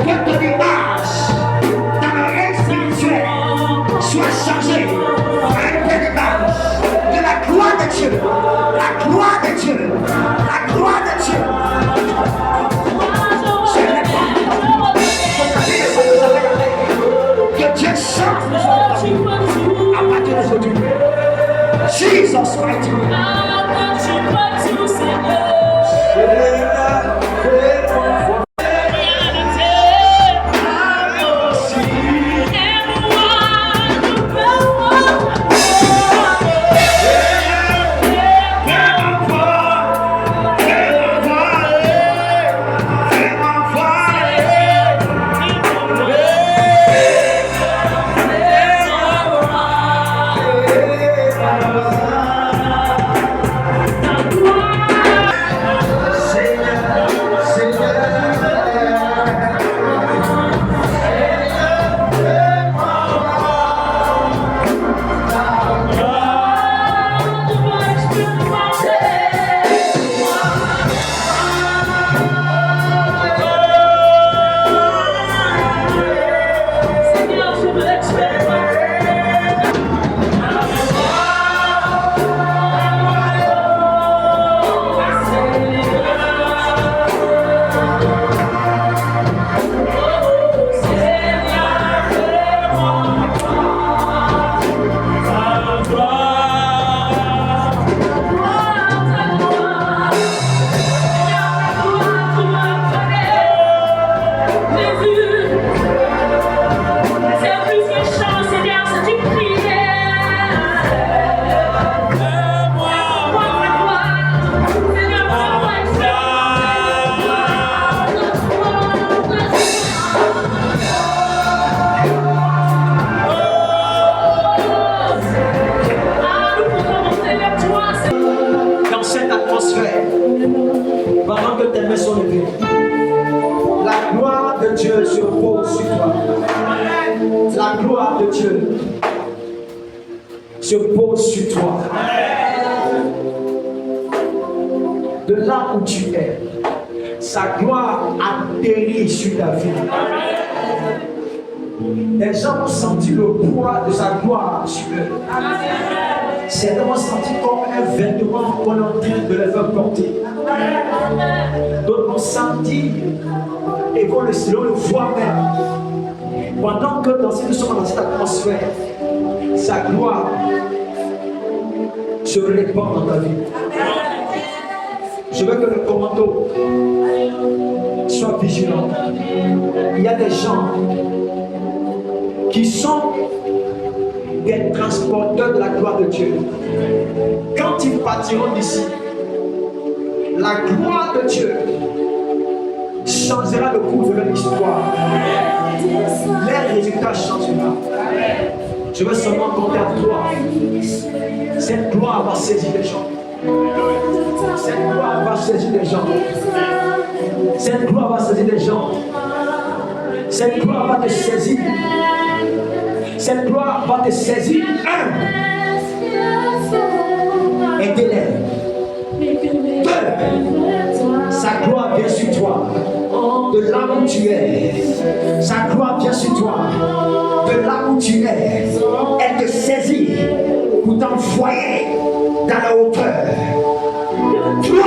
votre image dans le règne spirituel soit changée par une belle image de la gloire de Dieu. La gloire de Dieu. La gloire de Dieu. Que Dieu change à partir d'aujourd'hui. Jesus mighty name. Pendant que tes mains sont levées, la gloire de Dieu se repose sur toi. La gloire de Dieu se pose sur toi. De là où tu es, sa gloire atterrit sur ta vie. Les gens ont senti le poids de sa gloire sur eux. Certains ont senti comme un vêtement qu'on est en train de les faire porter. D'autres ont senti et qu'on le voit même. Pendant que nous sommes dans cette atmosphère, sa gloire se répand dans ta vie. Je veux que le commando soit vigilant. Il y a des gens qui sont des transporteurs de la gloire de Dieu. Quand ils partiront d'ici, la gloire de Dieu changera le cours de leur histoire. Les résultats changeront. Je veux seulement compter à toi. Cette gloire va saisir les gens. Cette gloire va saisir les gens. Cette gloire va saisir les gens. Cette gloire va te saisir. Cette gloire va te saisir. Aidez-les. 2. Sa gloire vient sur toi. De là où tu es. Sa gloire vient sur toi. De là où tu es. Elle te saisit pour t'envoyer dans la hauteur. 3.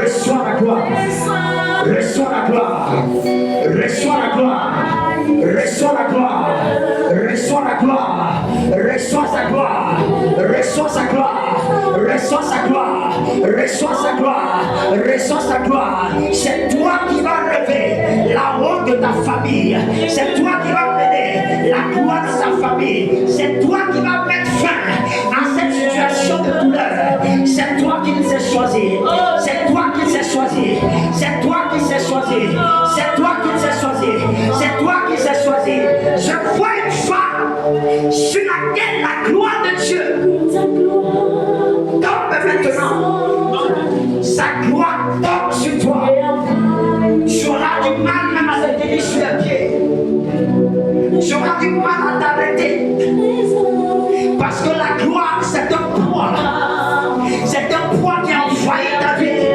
Reçois la gloire. Reçois la gloire. Reçois la gloire. Reçois la gloire. Reçois la gloire. Reçois sa gloire. Reçois sa gloire. Reçois sa gloire. Reçois sa gloire. Reçois sa gloire. C'est toi qui vas relever la honte de ta famille. C'est toi qui vas mener la gloire de sa famille. C'est toi qui vas mettre fin à cette situation de douleur. C'est toi qui les as choisis. C'est toi qui les as choisis. C'est toi qui les as choisis. C'est toi qui les as choisis. C'est toi qui les as choisis. Je vois une femme sur laquelle la gloire de Dieu tombe maintenant. Sa gloire tombe sur toi. Tu auras du mal même à te tenir sur les pieds. Tu auras du mal à t'arrêter. Parce que la gloire, c'est un poids. C'est un poids qui a envahi ta vie.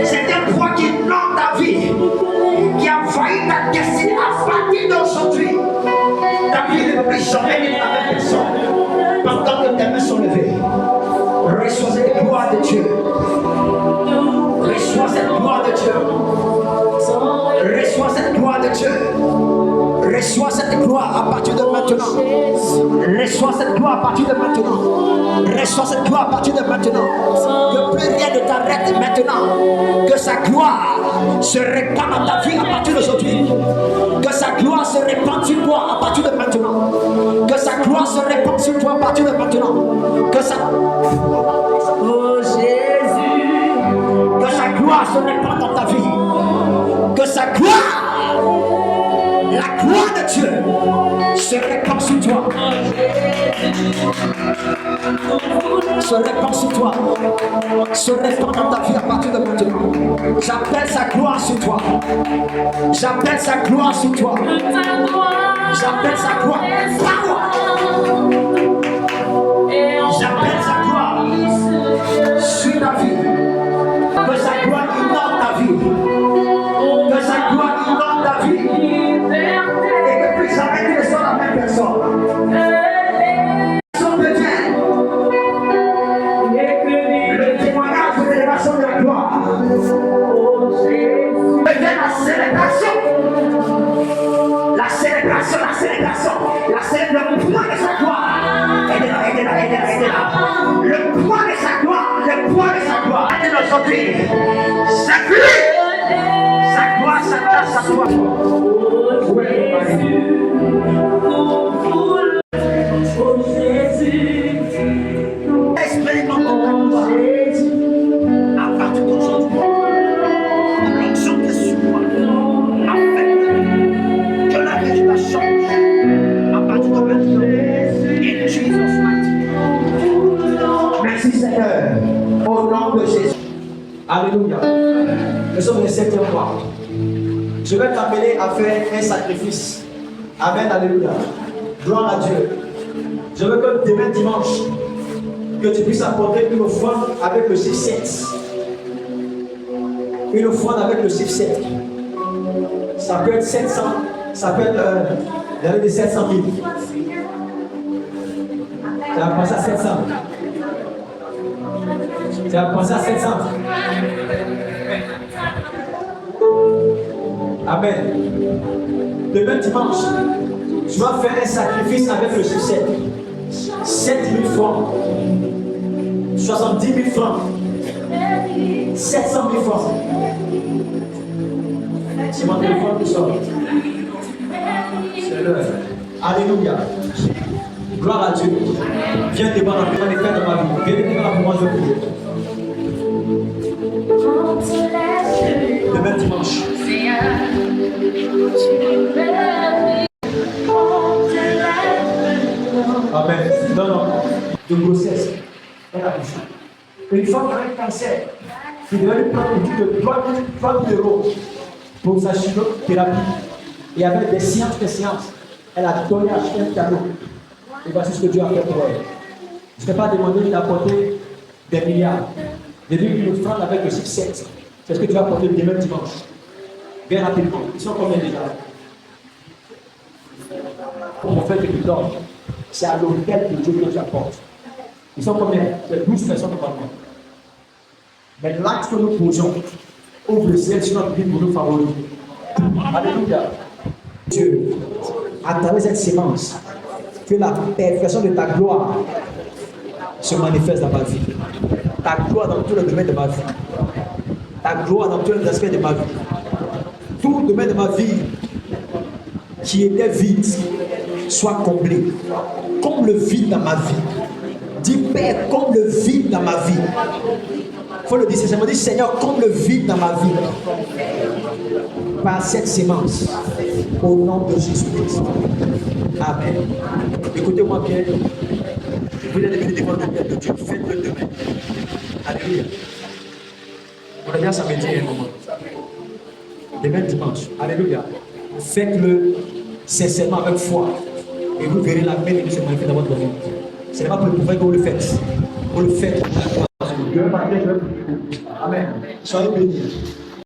C'est un poids qui inonde ta vie. Qui a envahi ta de Dieu. Reçois cette gloire de Dieu. Reçois cette gloire de Dieu. Reçois cette gloire à partir de maintenant. Reçois cette gloire à partir de maintenant. Reçois cette gloire à partir de maintenant. Que plus rien ne t'arrête maintenant. Que sa gloire se répande dans ta vie à partir d'aujourd'hui. Que sa gloire se répande sur toi à partir de maintenant. Que sa gloire se répande sur toi à partir de maintenant. Que sa... Oh Jésus. Que sa gloire se répande dans ta vie. Que sa gloire, la gloire de Dieu, se répand sur toi. Se répand sur toi. Se répand dans ta vie à partir de maintenant. J'appelle sa gloire sur toi. J'appelle sa gloire sur toi. J'appelle sa gloire. J'appelle sa gloire sur ta vie. Que sa gloire inonde ta vie. Que sa gloire inonde ta vie. Et que plus jamais tu ne sois la même personne. Son devient le témoignage de l'élévation de la gloire. Devient la célébration. La célébration, la célébration. La célébration, le poids de sa gloire. Aidez-la, aidez-la, aidez-la, aidez-la. Le poids de sa gloire, le poids de sa gloire. Aidez-la aujourd'hui. C'est lui. Sa gloire s'attache à toi. Expérimentons ta gloire. À partir d'aujourd'hui, l'onction qui est sur moi affecte que la résultat change. À partir de maintenant, in Jesus' mighty name. Merci Seigneur, au nom de Jésus. Alléluia. Nous sommes le 7e mois. Je vais t'amener à faire un sacrifice. Amen, alléluia. Gloire à Dieu. Je veux que demain dimanche, que tu puisses apporter une offrande avec le chiffre 7. Une offrande avec le chiffre 7. Ça peut être 700, ça peut être des 700 000. Tu vas penser à 700. Tu vas penser à 700. Amen. Demain dimanche, tu vas faire un sacrifice avec le chiffre 7. 7 000 francs. 70 000 francs. 700 000 francs. C'est mon téléphone qui sort. C'est l'heure. Alléluia. Gloire à Dieu. Viens devant la prière et fais de ma vie. Viens devant la prière, je prie. Demain dimanche. Amen. Non. De grossesse. Elle a touché. Une femme avec un cancer qui devait lui prendre plus de 3 000 € pour sa chimiothérapie. Et avec des séances. Elle a donné à acheter un cadeau. Et voici ce que Dieu a fait pour elle. Je ne t'ai pas demandé d'apporter des milliards. J'ai dit une offrande avec le chiffre 7. C'est ce que tu vas apporter demain dimanche. Bien rapidement. Ils sont combien déjà? Pour faire des dons. C'est à l'hôtel de Dieu que tu apportes. Ils sont combien? C'est 12 personnes normalement. Mais l'acte que nous posons ouvre le ciel sur notre vie pour nous favoriser. Alléluia. Dieu, à travers cette sémence, que la perfection de ta gloire se manifeste dans ma vie. Ta gloire dans tous les domaines de ma vie. Ta gloire dans tous les aspects de ma vie. Tout domaine de ma vie qui était vide soit comblé. Comble le vide dans ma vie. Dis Père, comble le vide dans ma vie. Il faut le dire, c'est dit Seigneur, comble le vide dans ma vie. Par cette sémence. Au nom de Jésus-Christ. Amen. Écoutez-moi bien. Vous allez venir devant le Père de Dieu. Faites-le demain. Alléluia. On a bien samedi un moment. Demain dimanche. Alléluia. Faites-le sincèrement avec foi. Et vous verrez la paix de Dieu se manifester dans votre vie. Ce n'est pas pour le pouvoir que vous le faites. Vous le faites. Amen. Soyez bénis.